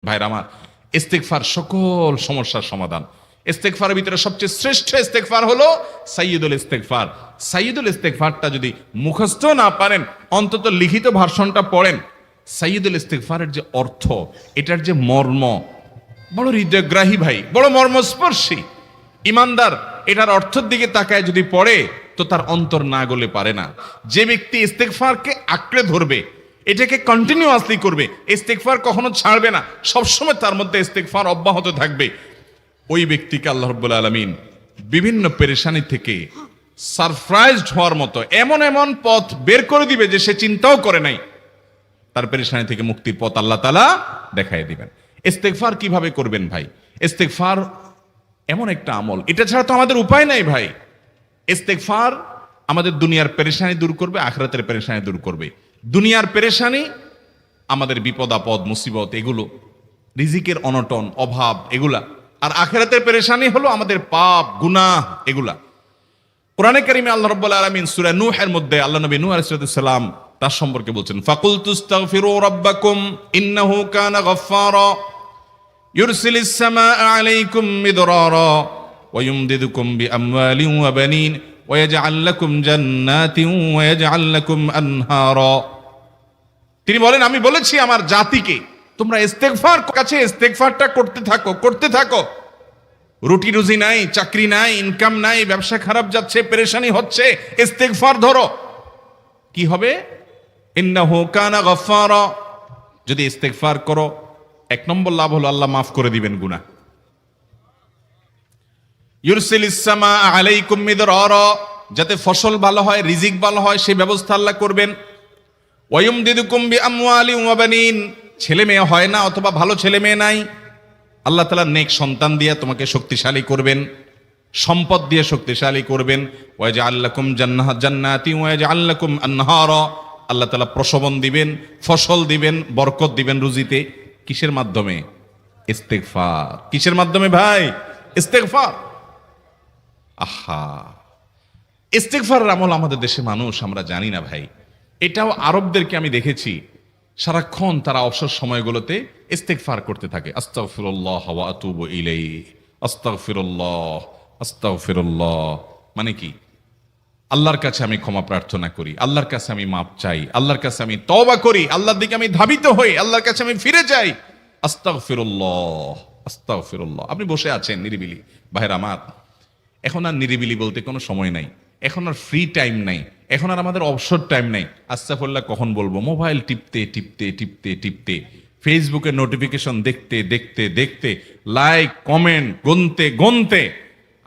ভাইরা আমার, ইস্তেগফার সকল সমস্যার সমাধান। ইস্তেগফারের ভিতরে সবচেয়ে শ্রেষ্ঠ ইস্তেগফার হলো সাইয়্যিদুল ইস্তেগফার। সাইয়্যিদুল ইস্তেগফারটা যদি মুখস্থ না পারেন, অন্তত লিখিত ভার্সনটা পড়েন। সাইয়্যিদুল ইস্তেগফারের যে অর্থ, এটার যে মর্ম, বড় হৃদয়গ্রাহী ভাই, বড় মর্মস্পর্শী। ইমানদার এটার অর্থের দিকে তাকায় যদি পড়ে, তো তার অন্তর না গলে পারে না। যে ব্যক্তি ইস্তেগফারকে আঁকড়ে ধরবে, এটাকে কন্টিনিউয়াসলি করবে, ইস্তেগফার কখনো ছাড়বে না, সবসময় তার মধ্যে ইস্তেগফার অব্যাহত থাকবে, ওই ব্যক্তিকে আল্লাহ রাব্বুল আলামিন বিভিন্ন পেরেশানি থেকে সারপ্রাইজড হওয়ার মতো এমন এমন পথ বের করে দিবে যে সে চিন্তাও করে নাই। তার পেরেশানি থেকে মুক্তির পথ আল্লাহ তাআলা দেখায় দিবেন। ইস্তেগফার কিভাবে করবেন ভাই? ইস্তেগফার এমন একটা আমল, এটা ছাড়া তো আমাদের উপায় নাই ভাই। ইস্তেগফার আমাদের দুনিয়ার পেরেশানি দূর করবে, আখিরাতের পেরেশানি দূর করবে। দুনিয়ার পেরেশানি, আমাদের বিপদ আপদ মুসিবত, এগুলো, রিজিকের অনটন অভাব, এগুলা। আর আখিরাতের পেরেশানি হলো আমাদের পাপ গুনাহ, এগুলা। কোরআনে কারিমে আল্লাহ রাব্বুল আলামিন সূরা নূহের মধ্যে আল্লাহ নবী নূহ আলাইহিস সালাম তার সম্পর্কে বলছেন, ফাকুলতুস্তাগফিরু রাব্বাকুম ইন্নাহু কানা গাফফারা ইউরসিলিস সামাআ আলাইকুম মিদরারা ওয়া ইউমদিদুকুম বিআমওয়ালিন ওয়া বানিন ওয়া ইয়াজআল লাকুম জান্নাতিন ওয়া ইয়াজআল লাকুম আনহারা। তিনি বলেন, আমি বলেছি আমার জাতিকে, তোমরা ইস্তেগফার কাছে ইস্তেগফারটা করতে থাকো। রুটি রুজি নাই, চাকরি নাই, ইনকাম নাই, ব্যবসা খারাপ যাচ্ছে, পেরেশানি হচ্ছে, ইস্তেগফার ধরো। কি হবে? ইন্নাহু কানা গাফফারা। যদি ইস্তেগফার করো, এক নম্বর লাভ হলো আল্লাহ মাফ করে দিবেন গুনাহ। ইউরসিলিস সামাআ আলাইকুম মিদরারা, যাতে ফসল ভালো হয়, রিজিক ভালো হয়, সেই ব্যবস্থা আল্লাহ করবেন। ওয়া ইউমদিদুকুম বিআমওয়ালিন ওয়া বানিন, ছেলে মেয়ে হয় না অথবা ভালো ছেলে মেয়ে নাই, আল্লাহ তাআলা নেক সন্তান দিয়ে তোমাকে শক্তিশালী করবেন, সম্পদ দিয়ে শক্তিশালী করবেন। ওয়া ইয়াজআল লাকুম জান্নাতিন ওয়া ইয়াজআল লাকুম আনহারা, আল্লাহ তাআলা প্রসবন দিবেন, ফসল দিবেন, বরকত দিবেন রুজিতে। কিসের মাধ্যমে? ইস্তেগফার। কিসের মাধ্যমে ভাই? ইস্তেগফার। আহা, ইস্তেগফারের আমল আমাদের দেশে মানুষ আমরা জানি না ভাই। এটাও আরবদেরকে আমি দেখেছি, সারাক্ষণ তারা অবসর সময়গুলোতে ইস্তেগফার করতে থাকে। আস্তাগফিরুল্লাহ ওয়া আতুবু ইলাইহি, আস্তাগফিরুল্লাহ, আস্তাগফিরুল্লাহ। মানে কি? আল্লাহর কাছে আমি ক্ষমা প্রার্থনা করি, আল্লাহর কাছে আমি মাপ চাই, আল্লাহর কাছে আমি তওবা করি, আল্লাহর দিকে আমি ধাবিত হই, আল্লাহর কাছে আমি ফিরে যাই। আস্তাগফিরুল্লাহ, আস্তাগফিরুল্লাহ। আপনি বসে আছেন নিরিবিলি, ভাইরা আমার, এখন আর নিরিবিলি বলতে কোনো সময় নাই, এখন আর ফ্রি টাইম নাই, এখন আর আমাদের অবসর টাইম নাই। আস্তাগফিরুল্লাহ কখন বলবো? মোবাইল টিপতে টিপতে টিপতে টিপতে, ফেসবুকের নোটিফিকেশন দেখতে দেখতে দেখতে, লাইক কমেন্ট গুনতে গুনতে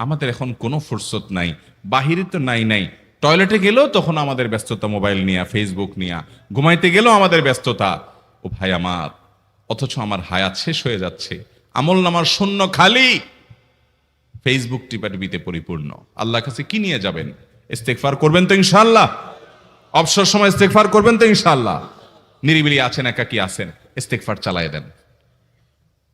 আমাদের এখন কোনো ফুরসত নাই। বাহিরে তো নাই, টয়লেটে গেলেও তখন আমাদের ব্যস্ততা মোবাইল নিয়া, ফেসবুক নিয়া, ঘুমাইতে গেলেও আমাদের ব্যস্ততা। ও ভাই আমার, অথচ আমার হায়াত শেষ হয়ে যাচ্ছে, আমল নামার শূন্য খালি, ফেসবুক টিপাটিপিতে পরিপূর্ণ। আল্লাহর কাছে কি নিয়ে যাবেন? ইস্তেগফার করবেন তো ইনশাআল্লাহ? অবসর সময় ইস্তেগফার করবেন তো ইনশাআল্লাহ? নিরিবিলি আছেন, একাকী আছেন, ইস্তেগফার চালায় দেন।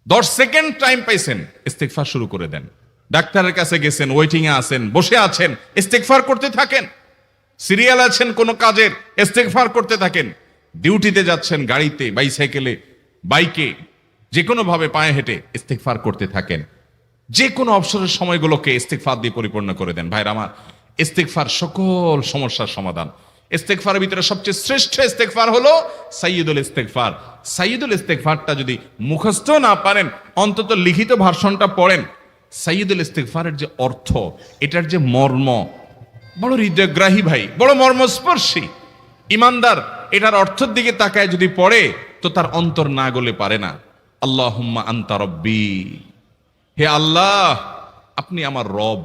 10 সেকেন্ড টাইম পাইছেন, ইস্তেগফার শুরু করে দেন। ডাক্তারের কাছে গেছেন, ওয়েটিং এ আছেন, বসে আছেন, ইস্তেগফার করতে থাকেন। সিরিয়াল আছেন কোন কাজের, ইস্তেগফার করতে থাকেন। ডিউটিতে যাচ্ছেন, গাড়িতে, বাইসাইকেলে, বাইকে, যে কোনো ভাবে পায়ে হেঁটে ইস্তেগফার করতে থাকেন। যে কোনো অবসরের সময়গুলোকে ইস্তেগফার দিয়ে পরিপূর্ণ করে দেন। ভাইরা আমার, ইস্তেগফার সকল সমস্যার সমাধান। ইস্তেগফারের ভিতরে সবচেয়ে শ্রেষ্ঠ ইস্তেগফার হলো সাইয়্যিদুল ইস্তেগফার। সাইয়্যিদুল ইস্তেগফারটা যদি মুখস্থ না পারেন, অন্তত লিখিত ভার্সনটা পড়েন। সাইয়্যিদুল ইস্তেগফারের যে অর্থ, এটার যে মর্ম, বড় হৃদয়গ্রাহী ভাই, বড় মর্মস্পর্শী। ইমানদার এটার অর্থের দিকে তাকায় যদি পড়ে, তো তার অন্তর না গলে পারে না। আল্লাহুম্মা আনতা রব্বি, হে আল্লাহ, আপনি আমার রব,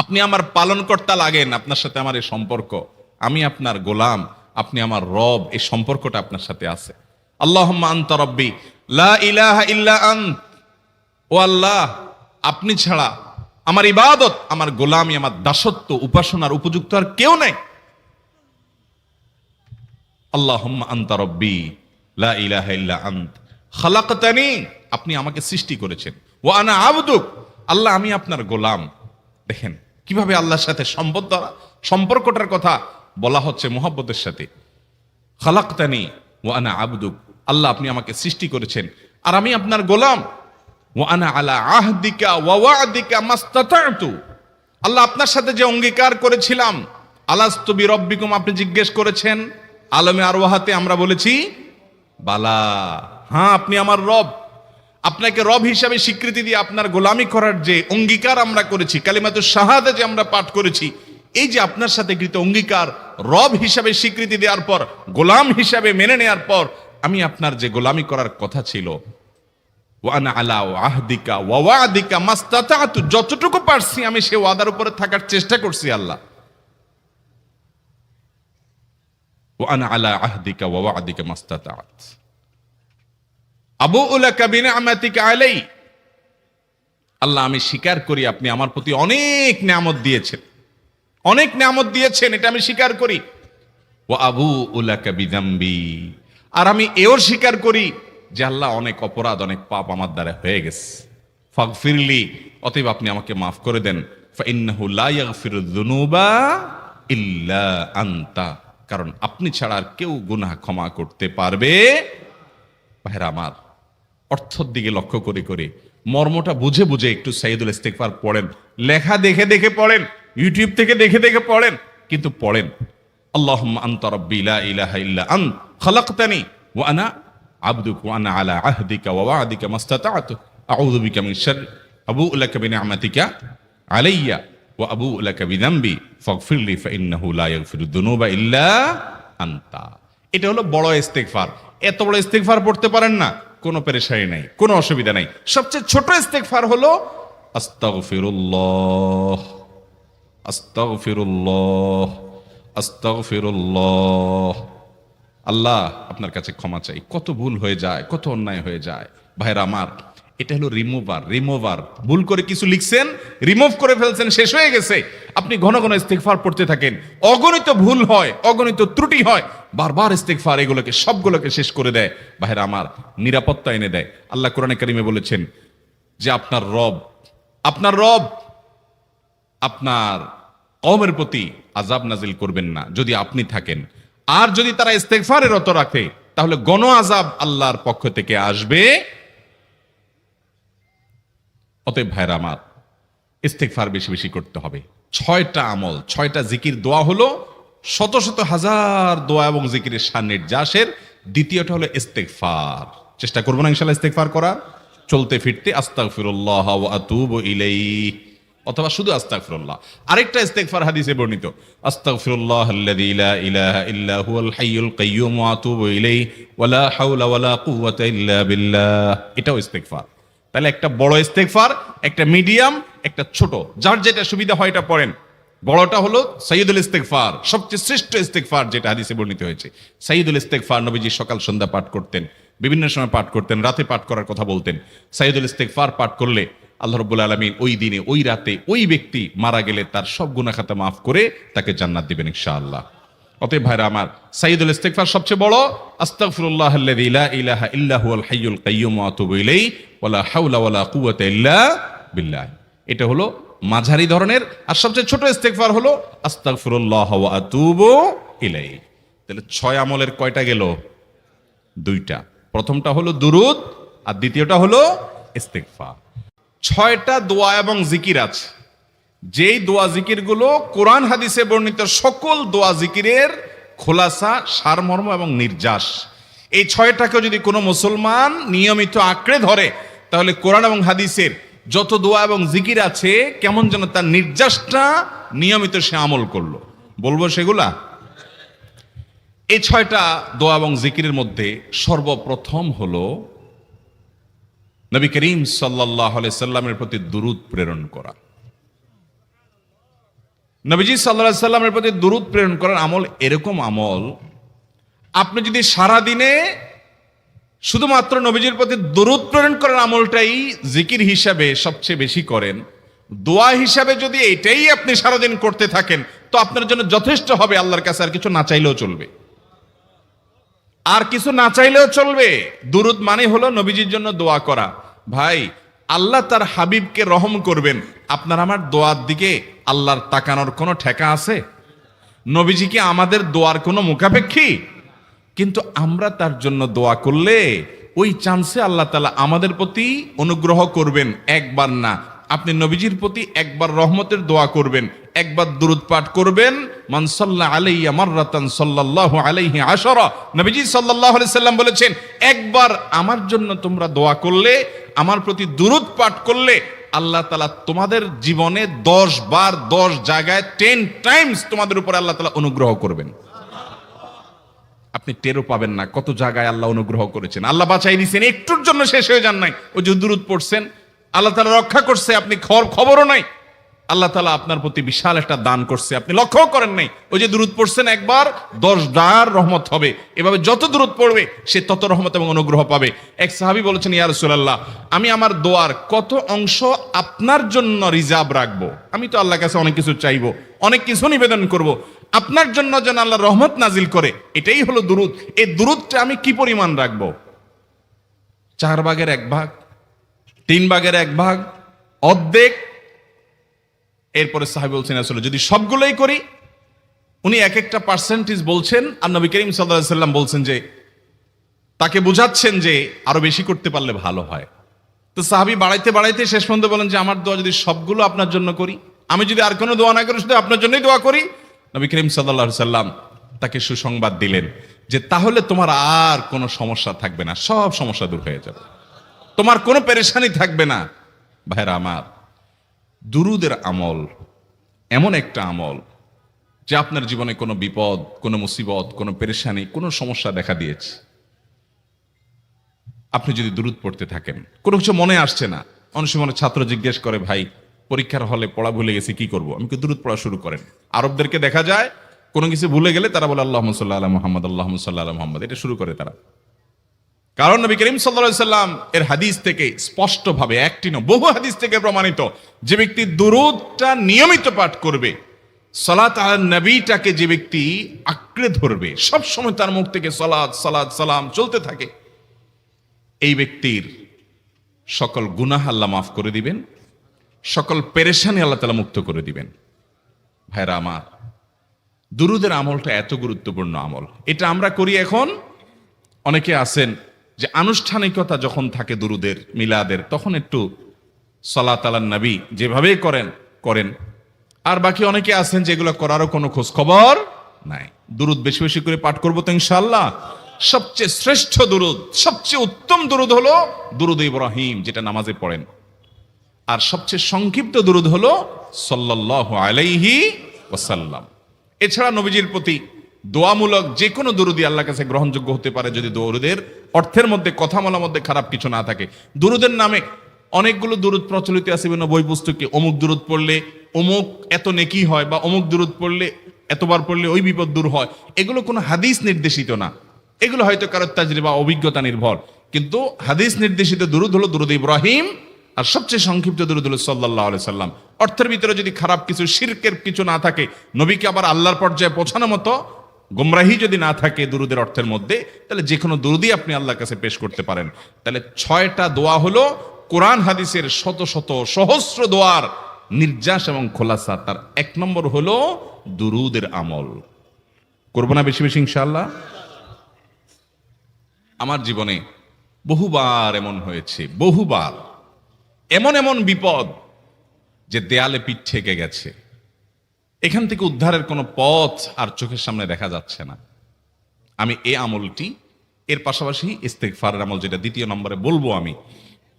আপনি আমার পালনকর্তা লাগেন। আপনার সাথে আমার এই সম্পর্ক, আমি আপনার গোলাম, আপনি আমার রব, এই সম্পর্কটা আপনার সাথে আছে। আল্লাহুম্মা আনতা রব্বি লা ইলাহা ইল্লা আন্ত, ও আল্লাহ, আপনি ছাড়া আমার ইবাদত, আমার গোলামি, আমার দাসত্ব, উপাসনার উপযুক্ত আর কেউ নেই। আল্লাহুম্মা আনতা রব্বি লা ইলাহা ইল্লা আন্ত খালাকতানি, আপনি আমাকে সৃষ্টি করেছেন। ওয়া আনা আবদুক, আল্লাহ আমি আপনার গোলাম। দেখেন কিভাবে আল্লাহর সাথে সম্পর্কটার কথা বলা হচ্ছে মুহাব্বতের সাথে। খালাকতানি ওয়া আনা আবদুক, আল্লাহ আপনি আমাকে সৃষ্টি করেছেন, আর আমি আপনার গোলাম। ওয়া আনা আলা আহদিকা ওয়া ওয়া'দিকা মাস্তাতা'তু, আল্লাহ আপনার সাথে যে অঙ্গীকার করেছিলাম, আলাস্তু বিরব্বিকুম, আপনি জিজ্ঞেস করেছেন, আলমে আরওয়াহাতে আমরা বলেছি বালা, হ্যাঁ আপনি আমার রব। আপনাকে রব হিসাবে স্বীকৃতি দিয়ে আপনার গোলামি করার যে অঙ্গীকার আমরা করেছি, কালিমাতুশ শাহাদা যে আমরা পাঠ করেছি, এই যে আপনার সাথে কৃত অঙ্গীকার, রব হিসাবে স্বীকৃতি দেওয়ার পর, গোলাম হিসাবে মেনে নেওয়ার পর, আমি আপনার যে গোলামি করার কথা ছিল, ওয়া আনা আলা আহদিকা ওয়া ওয়া'দিকা মাস্তাতা'তু, যতটুকু পারছি আমি সে ওয়াদার উপরে থাকার চেষ্টা করছি আল্লাহ। ওয়া আনা আলা আহদিকা ওয়া ওয়া'দিকা মাস্তাতা'ত আবুউ লাকা বিনি'মাতিকা আলাই, আল্লাহ আমি স্বীকার করি আপনি আমার প্রতি অনেক নিয়ামত দিয়েছেন, অনেক নিয়ামত দিয়েছেন, এটা আমি স্বীকার করি। ওয়া আবুউ লাকা বিযামবি, আর আমি এও স্বীকার করি যে আল্লাহ অনেক অপরাধ, অনেক পাপ আমার দ্বারা হয়ে গেছে। ফাগফিরলি, অতএব আপনি আমাকে মাফ করে দেন। ফাইন্নাহু লা ইয়াগফিরুয যুনুবা ইল্লা আনতা, কারণ আপনি ছাড়া আর কেউ গুনাহ ক্ষমা করতে পারবে। ভাইরা আমার, অর্থের দিকে লক্ষ্য করে করে, মর্মটা বুঝে বুঝে একটু সাইয়্যিদুল ইস্তিগফার পড়েন। লেখা দেখে দেখে পড়েন, ইউটিউব থেকে দেখে দেখে পড়েন, কিন্তু পড়েন। আল্লাহুম্মা আনতা রাব্বি লা ইলাহা ইল্লা আনত খালাকতানি ওয়া আনা আবদুকা ওয়া আনা আলা আহদিকা ওয়া ওয়া'দিকা মাস্তাতা'তু আউযু বিকা মিন শাররি আবুউ লাকা বিনি'মাতিকা আলাইয়া ওয়া আবুউ লাকা বিযামবি ফাগফিরলি ফাইন্নাহু লা ইয়াগফিরুয যুনুবা ইল্লা আনতা। এটা হলো বড় ইস্তিগফার। এত বড় ইস্তিগফার পড়তে পারেন না, কোনো পেরেশানি নাই, কোনো অসুবিধা নাই। সবচেয়ে ছোট ইস্তিগফার হলো আস্তাগফিরুল্লাহ আস্তাগফিরুল্লাহ আস্তাগফিরুল্লাহ। আল্লাহ আপনার কাছে ক্ষমা চাই, কত ভুল হয়ে যায়, কত অন্যায় হয়ে যায়। ভাইরা আমার, এটা হলো রিমুভার। ভুল করে কিছু লিখছেন, রিমুভ করে ফেলছেন, শেষ হয়ে গেছে। আপনি ঘন ঘন ইস্তিগফার পড়তে থাকেন, অগণিত ভুল হয়, অগণিত ত্রুটি হয়, বারবার ইস্তিগফার এগুলোকে সবগুলোকে শেষ করে দেয়। ভাইরা আমার, নিরাপত্তা এনে দেয়। আল্লাহ কোরআনে কারিমে বলেছেন যে আপনার রব আপনার কওমের প্রতি আযাব নাজিল করবেন না যদি আপনি থাকেন, আর যদি তারা ইস্তিগফারে রত রাখে তাহলে গণ আযাব আল্লাহর পক্ষ থেকে আসবে। অতএব ভাইরা আমার, ইস্তিগফার বেশি বেশি করতে হবে। 6টা আমল, 6টা জিকির, দোয়া হলো শত শত হাজার দোয়া এবং জিকিরের সান্নিধ্যাসের। দ্বিতীয়টা হলো ইস্তিগফার। চেষ্টা করবো না ইনশাআল্লাহ ইস্তিগফার করা, চলতে ফিরতে আস্তাগফিরুল্লাহ ওয়া আতুবু ইলাইহি, অথবা শুধু আস্তাগফিরুল্লাহ। আরেকটা ইস্তিগফার হাদিসে বর্ণিত, আস্তাগফিরুল্লাহাল্লাযী লা ইলাহা ইল্লা হুয়াল হাইয়ুল কাইয়্যুম ওয়া আতুবু ইলাইহি ওয়া লা হাওলা ওয়া লা কুওয়াতা ইল্লা বিল্লাহ। এটাও ইস্তিগফার। তাহলে একটা বড় ইস্তিগফার, একটা মিডিয়াম, একটা ছোট, যার যেটা সুবিধা হয় এটা পড়েন। বড়টা হলো সাইয়্যিদুল ইস্তিগফার, সবচেয়ে শ্রেষ্ঠ ইস্তিগফার যেটা হাদিসে বর্ণিত হয়েছে। সাইয়্যিদুল ইস্তিগফার নবীজি সকাল সন্ধ্যা পাঠ করতেন, বিভিন্ন সময় পাঠ করতেন, রাতে পাঠ করার কথা বলতেন। সাইয়্যিদুল ইস্তিগফার পাঠ করলে আল্লাহ রাব্বুল আলামিন ওই দিনে, ওই রাতে, ওই ব্যক্তি মারা গেলে তার সব গুনাহ খাতা মাফ করে তাকে জান্নাত দিবেন ইনশাআল্লাহ। অতএব ভাইরা আমার, সাইয়্যিদুল ইস্তিগফার সবচেয়ে বড়, আস্তাগফিরুল্লাহাল্লাযী লা ইলাহা ইল্লা হুয়াল হাইয়ুল কাইয়্যুম ওয়া আতুবু ইলাইহি ওয়া লা হাওলা ওয়া লা কুওয়াতা ইল্লা বিল্লাহ। এটা হলো মাঝারি ধরনের। আর সবচেয়ে ছোট ইস্তিগফার হলো আস্তাগফিরুল্লাহ ওয়া আতুবু ইলাইহি। তাহলে 6 আমলের কয়টা গেল? 2টা। প্রথমটা হলো দুরূদ, আর দ্বিতীয়টা হলো ইস্তিগফার। 6টা দোয়া এবং জিকির আছে, যেই দোয়া জিকিরগুলো কোরআন হাদিসে বর্ণিত সকল দোয়া জিকিরের খোলাসা, সারমর্ম এবং নির্যাস। এই 6টাকে যদি কোনো মুসলমান নিয়মিত আঁকড়ে ধরে, তাহলে কোরআন এবং হাদিসের যত দোয়া এবং জিকির আছে, কেমন যেন তার নির্যাসটা নিয়মিত সে আমল করলো। বলবো সেগুলা। এই 6টা দোয়া এবং জিকিরের মধ্যে সর্বপ্রথম হলো নবী করিম সাল্লাল্লাহু আলাইহি সাল্লামের প্রতি দুরূদ প্রেরণ করা। নবীজি সাল্লাল্লাহু আলাইহি সাল্লামের প্রতি দুরূদ প্রেরণ করার আমল এরকম আমল, আপনি যদি সারা দিনে শুধুমাত্র নবীজির প্রতি দুরূদ প্রেরণ করার আমলটাই জিকির হিসাবে সবচেয়ে বেশি করেন, দোয়া হিসাবে যদি এটাই আপনি সারাদিন করতে থাকেন, তো আপনার জন্য যথেষ্ট হবে আল্লাহর কাছে। আর কিছু না চাইলেও চলবে, আর কিছু না চাইলেও চলবে। দুরূদ মানে হলো নবীজির জন্য দোয়া করা। ভাই, আল্লাহ তার হাবিবকে রহম করবেন, আপনার আমার দোয়ার দিকে আল্লাহর তাকানোর কোনো ঠেকা আছে? নবীজি কি আমাদের দোয়ার কোনো মুখাপেক্ষী? কিন্তু আমরা তার জন্য দোয়া করলে ওই চান্সে আল্লাহ তাআলা আমাদের প্রতি অনুগ্রহ করবেন। একবার না, আপনি নবীজির প্রতি একবার রহমতের দোয়া করবেন, একবার দুরূদ পাঠ করবেন। মান সাল্লা আলাইয়া মাররাতান সাল্লাল্লাহু আলাইহি আশারা, নবীজি সাল্লাল্লাহু আলাইহি সাল্লাম বলেছেন, একবার আমার জন্য তোমরা দোয়া করলে, আমার প্রতি দুরূদ পাঠ করলে, আল্লাহ তাআলা তোমাদের জীবনে 10 বার 10 জায়গায় 10 টাইমস তোমাদের উপর আল্লাহ তাআলা অনুগ্রহ করবেন। আপনি টেরও পাবেন না কত জায়গায় আল্লাহ অনুগ্রহ করেছেন। আল্লাহ বাঁচাই দিয়েছেন, একটুর জন্য শেষ হয়ে যান নাই। ওই যে দুরূদ পড়ছেন, আল্লাহ তাআলা রক্ষা করছে, আপনি খবরও নাই। আল্লাহ তাআলা আপনার প্রতি বিশাল একটা দান করছে, আপনি লক্ষ্য করেন নাই। ওই যে দুরূদ পড়ছেন একবার 10 বার রহমত হবে। এভাবে যত দুরূদ পড়বে সে তত রহমত এবং অনুগ্রহ পাবে। এক সাহাবী বলেছেন, ইয়া রাসূলুল্লাহ, আমি আমার দোয়ার কত অংশ আপনার জন্য রিজার্ভ রাখবো? আমি তো আল্লাহর কাছে অনেক কিছু চাইবো, অনেক কিছু নিবেদন করব, আপনার জন্য যেন আল্লাহ রহমত নাজিল করে, এটাই হলো দুরূদ। এই দুরূদটা আমি কি পরিমাণ রাখবো? 4 ভাগের 1 ভাগ, 3 ভাগের 1 ভাগ, অর্ধেক? এরপরে সাহাবী বলছেন, আসলে যদি সবগুলোই করি, উনি এক একটা পার্সেন্টেজ বলছেন, আর নবী করিম সাল্লাল্লাহু আলাইহি সাল্লাম বলছেন যে, তাকে বোঝাচ্ছেন যে আরো বেশি করতে পারলে ভালো হয়। তো সাহাবী বাড়াইতে বাড়াইতে শেষ পর্যন্ত বলেন যে, আমার দোয়া যদি সবগুলো আপনার জন্য করি, আমি যদি আর কোনো দোয়া না করি, শুধু আপনার জন্যই দোয়া করি, নবী করিম সাল্লাল্লাহু আলাইহি সাল্লাম তাকে সুসংবাদ দিলেন যে, তাহলে তোমার আর কোনো সমস্যা থাকবে না, সব সমস্যা দূর হয়ে যাবে, তোমার কোনো পেরেশানি থাকবে না। ভাইরা আমার, দুরুদের আমল এমন একটা আমল যে আপনার জীবনে কোনো বিপদ, কোনো মুসিবত, কোনো পেরেশানি, কোনো সমস্যা দেখা দিয়েছে, আপনি যদি দুরুদ পড়তে থাকেন, কোনো কিছু মনে আসছে না, অনেক সময় ছাত্র জিজ্ঞেস করে, ভাই পরীক্ষার হলে পড়া ভুলে গেছি, কি করব? আমি দুরুদ পড়া শুরু করেন। আরবদেরকে দেখা যায় কোনো কিছু ভুলে গেলে তারা বলে আল্লাহুম্মা সাল্লি আলা মুহাম্মদ, আল্লাহুম্মা সাল্লি আলা মুহাম্মদ, এটা শুরু করে তারা। কারণ নবী করিম সাল্লাল্লাহু আলাইহি সাল্লাম এর হাদিস থেকে স্পষ্টভাবে, একটি নয় বহু হাদিস থেকে প্রমাণিত, যে ব্যক্তি দুরূদটা নিয়মিত পাঠ করবে, সালাত আলা নবীটাকে যে ব্যক্তি আঁকড়ে ধরবে, সব সময় তার মুখ থেকে সালাত সালাত সালাম চলতে থাকে, এই ব্যক্তির সকল গুনাহ আল্লাহ মাফ করে দিবেন, সকল পেরেশানি আল্লাহ তাআলা মুক্ত করে দিবেন। ভাইরা আমার, দুরূদের আমলটা এত গুরুত্বপূর্ণ আমল, এটা আমরা করি এখন। অনেকে আছেন যে আনুষ্ঠানিকতা যখন থাকে দুরুদের, মিলাদের, তখন একটু সালাত আলান নবী যেভাবেই করেন। আর বাকি অনেকে আছেন যেগুলো করারও কোনো খোঁজ খবর নাই। দুরুদ বেশি বেশি করে পাঠ করবো তো ইনশাআল্লাহ। সবচেয়ে শ্রেষ্ঠ দুরুদ, সবচেয়ে উত্তম দুরুদ হলো দুরুদ ইব্রাহিম, যেটা নামাজে পড়েন। আর সবচেয়ে সংক্ষিপ্ত দুরুদ হলো সাল্লাল্লাহু আলাইহি ওয়াসাল্লাম। এছাড়া নবীজির প্রতি দোয়ামূলক যে কোনো দুরুদই আল্লাহর কাছে গ্রহণযোগ্য হতে পারে, যদি দুরুদের অর্থের মধ্যে, কথা বলার মধ্যে খারাপ কিছু না থাকে। দুরুদের নামে অনেকগুলো দুরুদ প্রচলিত আছে বিভিন্ন বই পুস্তকে, অমুক দুরুদ পড়লে অমুক এত নেকি হয়, বা অমুক দুরুদ পড়লে এতবার পড়লে ওই বিপদ দূর হয়। এগুলো কোনো হাদিস নির্দেশিত না, এগুলো হয়তো কারোর তাজরিবা, অভিজ্ঞতা নির্ভর। কিন্তু হাদিস নির্দেশিত দুরুদ হলো দুরুদ ইব্রাহিম, আর সবচেয়ে সংক্ষিপ্ত দুরুদ হলো সাল্লাল্লাহু আলাইহি সাল্লাম। অর্থের ভিতরে যদি খারাপ কিছু, শিরকের কিছু না থাকে, নবীকে আবার আল্লাহর পর্যায়ে পৌঁছানোর মতো গোমরাহি যদি না থাকে দুরুদের অর্থের মধ্যে, তাহলে যে কোনো দুরুদই আপনি আল্লাহর কাছে পেশ করতে পারেন। তাহলে 6টা দোয়া হলো কোরআন হাদিসের শত শত সহস্র দোয়ার নির্যাস এবং খোলাসা। তার 1 নম্বর হলো দুরুদের আমল। করবো না বেশি বেশি ইনশাআল্লাহ? আমার জীবনে বহুবার এমন হয়েছে, বহুবার এমন এমন বিপদ যে দেয়ালে পিঠ ঠেকে গেছে, এখান থেকে উদ্ধারের কোনো পথ আর চোখের সামনে দেখা যাচ্ছে না। আমি এই আমলটি, এর পাশাপাশি ইস্তেগফারের আমল, যেটা 2 নম্বরে বলবো আমি,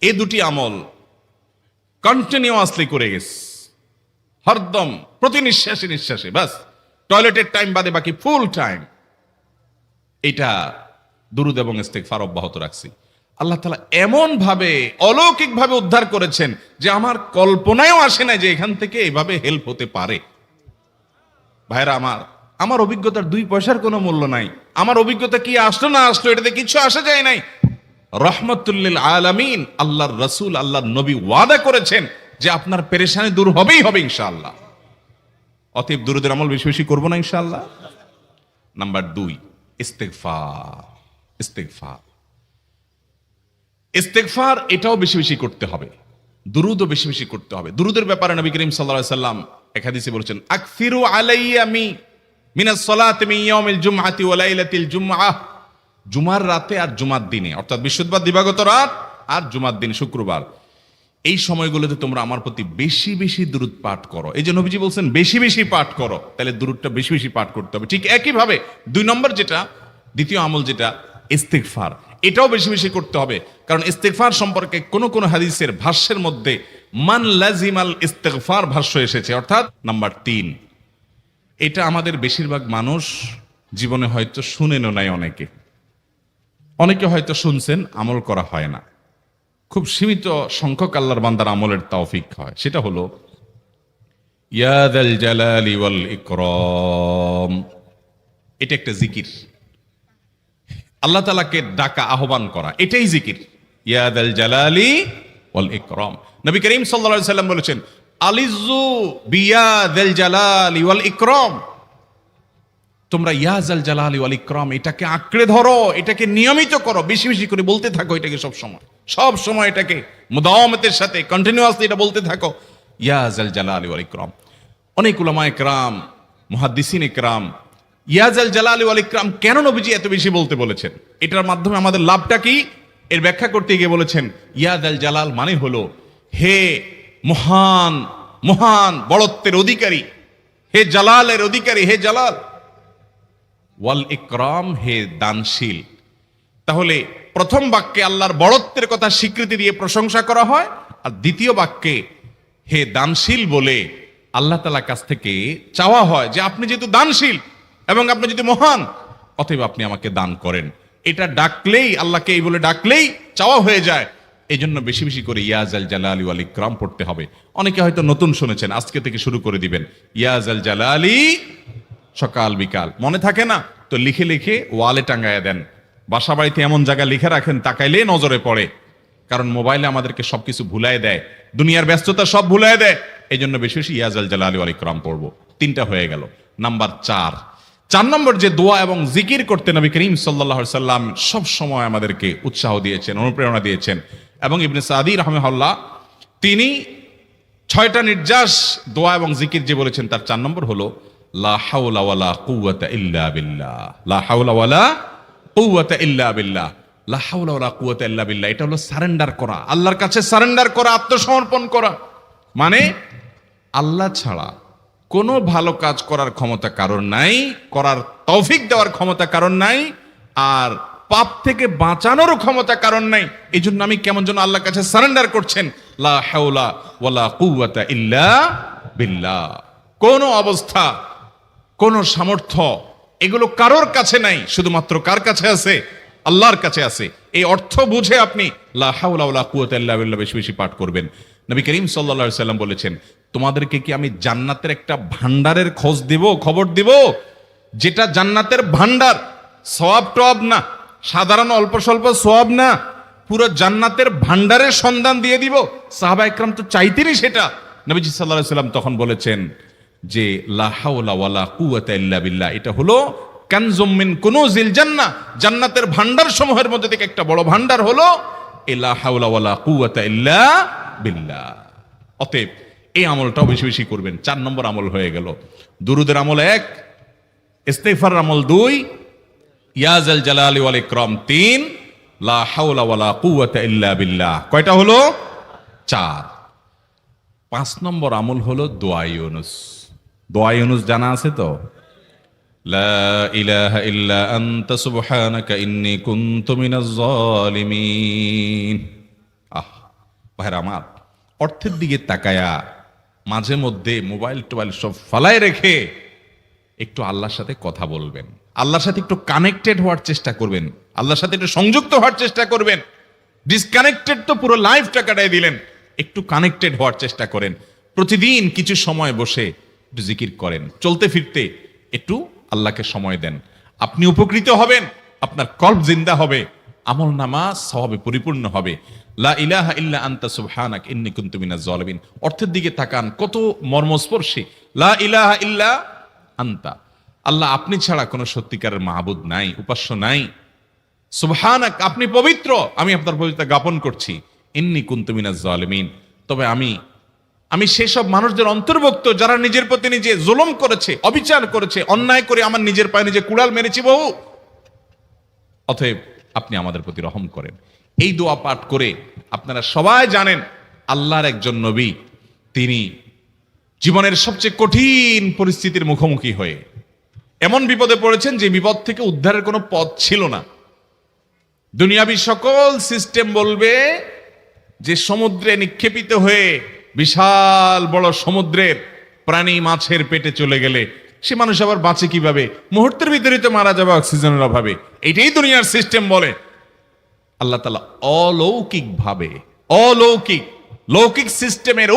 এই 2টি আমল কন্টিনিউয়াসলি করে গেছি, হরদম প্রতি নিঃশ্বাসে নিঃশ্বাসে, বাস টয়লেটের টাইম বাদে বাকি ফুল টাইম এটা দুরুদ এবং ইস্তেগফার অব্যাহত রাখছি। আল্লাহ তাআলা এমন ভাবে অলৌকিক ভাবে উদ্ধার করেছেন যে আমার কল্পনায়ও আসে না যে এখান থেকে এভাবে হেল্প হতে পারে। ভাইরা আমার অভিজ্ঞতার 2 পয়সার কোনো মূল্য নাই। আমার অভিজ্ঞতা কি আসলো না আসলো, এটাতে কিছু আসা যায় নাই। রহমাতুল্লিল আলামিন আল্লাহর রাসূল, আল্লাহর নবী ওয়াদা করেছেন যে আপনার পেরেশানি দূর হবেই হবে ইনশাআল্লাহ। অতএব দুরুদের আমল বেশি বেশি করবো না ইনশাআল্লাহ। নাম্বার 2, ইস্তেগফার। ইস্তেগফার ইস্তেগফার এটাও বেশি বেশি করতে হবে, দুরুদও বেশি বেশি করতে হবে। দুরুদের ব্যাপারে নবী করিম সাল্লাল্লাহু আলাইহি সাল্লাম এক হাদিসে বলেছেন, আকসিরু আলাইয়া মিনাস সালাতি মিন ইয়াউমিল জুমআতি ওয়া লাইলাতিল জুমআহ। জুমার রাতে আর জুমার দিনে, অর্থাৎ বৃহস্পতিবার দিবাগত রাত আর জুমার দিন শুক্রবার, এই সময়গুলোতে তোমরা আমার প্রতি বেশি বেশি দুরূদ পাঠ করো। এই যে নবীজি বলছেন বেশি বেশি পাঠ করো, তাহলে দুরূদটা বেশি বেশি পাঠ করতে হবে। ঠিক একইভাবে 2 নম্বর যেটা, দ্বিতীয় আমল যেটা ইস্তিগফার, এটাও বেশি বেশি করতে হবে। কারণ ইস্তিগফার সম্পর্কে কোন কোন হাদিসের ভাষ্যের মধ্যে মান লাজিমাল ইস্তিগফার ভাষ্য এসেছে, অর্থাৎ নাম্বার 3। এটা আমাদের বেশিরভাগ মানুষ জীবনে হয়তো শুনেনও নাই, অনেকে হয়তো শুনছেন, আমল করা হয় না। খুব সীমিত সংখ্যক আল্লাহর বান্দার আমলের তৌফিক হয়। সেটা হলো ইয়া যাল জালালি ওয়াল ইকরাম, এটা একটা জিকির। আল্লাহ তাআলাকে ডাকা, আহ্বান করা, এটাই জিকির। ইয়া যাল জালালি ওয়াল ইকরাম। নবী করিম সাল্লাল্লাহু আলাইহি সাল্লাম বলেছেন আলিযু বিয়া যাল জালালি ওয়াল ইকরাম, তোমরা ইয়া যাল জালালি ওয়াল ইকরাম এটাকে আঁকড়ে ধরো, এটাকে নিয়মিত করো, বেশি বেশি করে বলতে থাকো এটাকে সব সময় এটাকে মুদাওয়ামাতের সাথে কন্টিনিউয়াসলি এটা বলতে থাকো, ইয়া যাল জালালি ওয়াল ইকরাম। অনেক উলামায়ে কেরাম, মুহাদ্দিসিন ইকরাম ইয়া যাল জালালি ওয়াল ইকরাম কেন নবীজি এত বেশি বলতে বলেছেন, এটার মাধ্যমে আমাদের লাভটা কি, এর ব্যাখ্যা করতে গিয়ে বলেছেন ইয়া যাল জালাল মানে হলো হে মহান, মহান বড়ত্বের অধিকারী, হে জালালের অধিকারী, হে জালাল, ওয়াল ইকরাম হে দানশীল। তাহলে প্রথম বাক্যে আল্লাহর বড়ত্বের কথা স্বীকৃতি দিয়ে প্রশংসা করা হয়, আর দ্বিতীয় বাক্যে হে দানশীল বলে আল্লাহ তাআলার কাছ থেকে চাওয়া হয় যে আপনি যেহেতু দানশীল এবং আপনি যদি মহান, অতএব আপনি আমাকে দান করেন। এটা ডাকলেই, আল্লাহকে এই বলে ডাকলেই চাওয়া হয়ে যায়। এই জন্য বেশি বেশি করে ইয়া যাল জালালি ওয়াল ইকরাম পড়তে হবে। অনেকে হয়তো নতুন শুনেছেন, আজকে থেকে শুরু করে দিবেন ইয়া যাল জালালি, সকাল বিকাল মনে থাকে না তো লিখে লিখে ওয়ালে টাঙ্গায়া দেন। বাসা বাড়িতে এমন জায়গায় লিখে রাখেন তাকাইলে নজরে পড়ে, কারণ মোবাইলে আমাদেরকে সবকিছু ভুলায় দেয়, দুনিয়ার ব্যস্ততা সব ভুলায় দেয়। এই জন্য বেশি বেশি ইয়া যাল জালালি ওয়াল ইকরাম পড়বো। 3টা হয়ে গেল। নাম্বার 4 নম্বর যে দোয়া এবং জিকির করতে নবী করিম সাল্লাল্লাহু আলাইহি সাল্লাম সব সময় আমাদেরকে উৎসাহ দিয়েছেন, অনুপ্রেরণা দিয়েছেন। এবং ইবনে সাদি রাহিমাহুল্লাহ তিনি 6টা নির্যাস দোয়া এবং জিকির যে বলেছেন, তার 4 নম্বর হলো লা হাওলা ওয়ালা কুওয়াতা ইল্লা বিল্লাহ। লা হাওলা ওয়ালা কুওয়াতা ইল্লা বিল্লাহ। লা হাওলা ওয়ালা কুওয়াতা ইল্লা বিল্লাহ, এটা হলো সারেন্ডার করা, আল্লাহর কাছে সারেন্ডার করা, আত্মসমর্পণ করা। মানে আল্লাহ ছাড়া কোনো ভালো কাজ করার ক্ষমতা কারণ নাই, করার তৌফিক দেওয়ার ক্ষমতা কারণ নাই, আর পাপ থেকে বাঁচানোরও ক্ষমতা কারণ নাই। এই জন্য আমি কেমন যেন আল্লাহর কাছে সারেন্ডার করছেন, লা হাওলা ওয়ালা কুওয়াতা ইল্লা বিল্লাহ। কোন অবস্থা, কোন সামর্থ্য, এগুলো কারোর কাছে নাই, শুধুমাত্র কার কাছে আছে? আল্লাহর কাছে আছে। এই অর্থ বুঝে আপনি লা হাওলা ওয়ালা কুওয়াতা ইল্লা বিল্লাহ বেশি বেশি পাঠ করবেন। নবী করিম সাল্লাল্লাহু আলাইহি সাল্লাম বলেছেন, তোমাদেরকে কি আমি জান্নাতের একটা ভান্ডারের খবর দিব, যেটা জান্নাতের ভান্ডার, সওয়াব টওয়াব না, সাধারণ অল্প স্বল্প সওয়াব না, পুরো জান্নাতের ভান্ডারের সন্ধান দিয়ে দিব। সাহাবা ইকরাম তো চাইতেনই সেটা। নবীজি সাল্লাল্লাহু আলাইহি সাল্লাম তখন বলেছেন যে লা হাওলা ওয়ালা কুওয়াতা ইল্লা বিল্লাহ, এটা হলো কানজুম মিন কুনুজিল জান্নাহ, জান্নাতের ভান্ডার সমূহের মধ্যে থেকে একটা বড় ভান্ডার হলো লা হাওলা ওয়ালা কুওয়াতা ইল্লা বিল্লাহ। অতএব এই আমলটাও বেশি বেশি করবেন। 4 নম্বর আমল হয়ে গেল। দুরুদের আমল 1, ইস্তিগফারের আমল 2, ইয়া যাল জালালি ওয়াল ইকরাম 3, লা হাওলা ওয়ালা কুওয়াতা ইল্লা বিল্লাহ। কয়টা হলো? 4। 5 নম্বর আমল হলো দোয়া ইউনুস। দোয়া ইউনুস জানা আছে তো? লা ইলাহা ইল্লা আনতা সুবহানাকা ইন্নী কুনতু মিনাজ জালিমিন। ভাইরা আমার, অর্থের দিকে তাকায়া মাঝে মধ্যে মোবাইল টোবাইল সব ফালায় রেখে একটু আল্লাহর সাথে কথা বলবেন, আল্লাহর সাথে একটু কানেক্টেড হওয়ার চেষ্টা করবেন, আল্লাহর সাথে একটু সংযুক্ত হওয়ার চেষ্টা করবেন। ডিসকানেক্টেড তো পুরো লাইফটা কাটাই দিলেন, একটু কানেক্টেড হওয়ার চেষ্টা করেন। প্রতিদিন কিছু সময় বসে একটু জিকির করেন, চলতে ফিরতে একটু আল্লাহকে সময় দেন। আপনি উপকৃত হবেন, আপনার কল্ব জিন্দা হবে, আমল নামা সওয়াবে পরিপূর্ণ হবে। লা ইলাহা ইল্লা আনতা সুবহানাক ইন্নী কুনতু মিনাজ জালিমিন। অর্থের দিকে তাকান, কত মর্মস্পর্শী। লা ইলাহা ইল্লা আনতা, আল্লাহ আপনি ছাড়া কোনো সত্যিকারের মাহবুদ নাই, উপাস্য নাই। সুবহানাক, আপনি পবিত্র, আমি আপনার পবিত্রতা জ্ঞাপন করছি। ইন্নী কুনতু মিনাজ জালিমিন, তবে আমি সেসব মানুষদের অন্তর্ভুক্ত যারা নিজের প্রতি নিজে জুলুম করেছে, অবিচার করেছে, অন্যায় করে আমার নিজের পায়ে নিজে কুড়াল মেরেছি বহু। অতএব আপনি আমাদের প্রতি রহম করেন। এই দোয়া পাঠ করে আপনারা সবাই জানেন আল্লাহর একজন নবী, তিনি জীবনের সবচেয়ে কঠিন পরিস্থিতির মুখোমুখি হয়ে এমন বিপদে পড়েছেন যে বিপদ থেকে উদ্ধারের কোনো পথ ছিল না। দুনিয়াবী সকল সিস্টেম বলবে যে সমুদ্রে নিক্ষেপিত হয়ে বিশাল বড় সমুদ্রের প্রাণী মাছের পেটে চলে গেলে সে মানুষ আবার বাঁচে কিভাবে, মুহূর্তের ভিতরে তো মারা যাবে অক্সিজেনের অভাবে। এটাই দুনিয়ার সিস্টেম বলে। আল্লাহ তাআলা অলৌকিক ভাবে, লৌকিক সিস্টেমের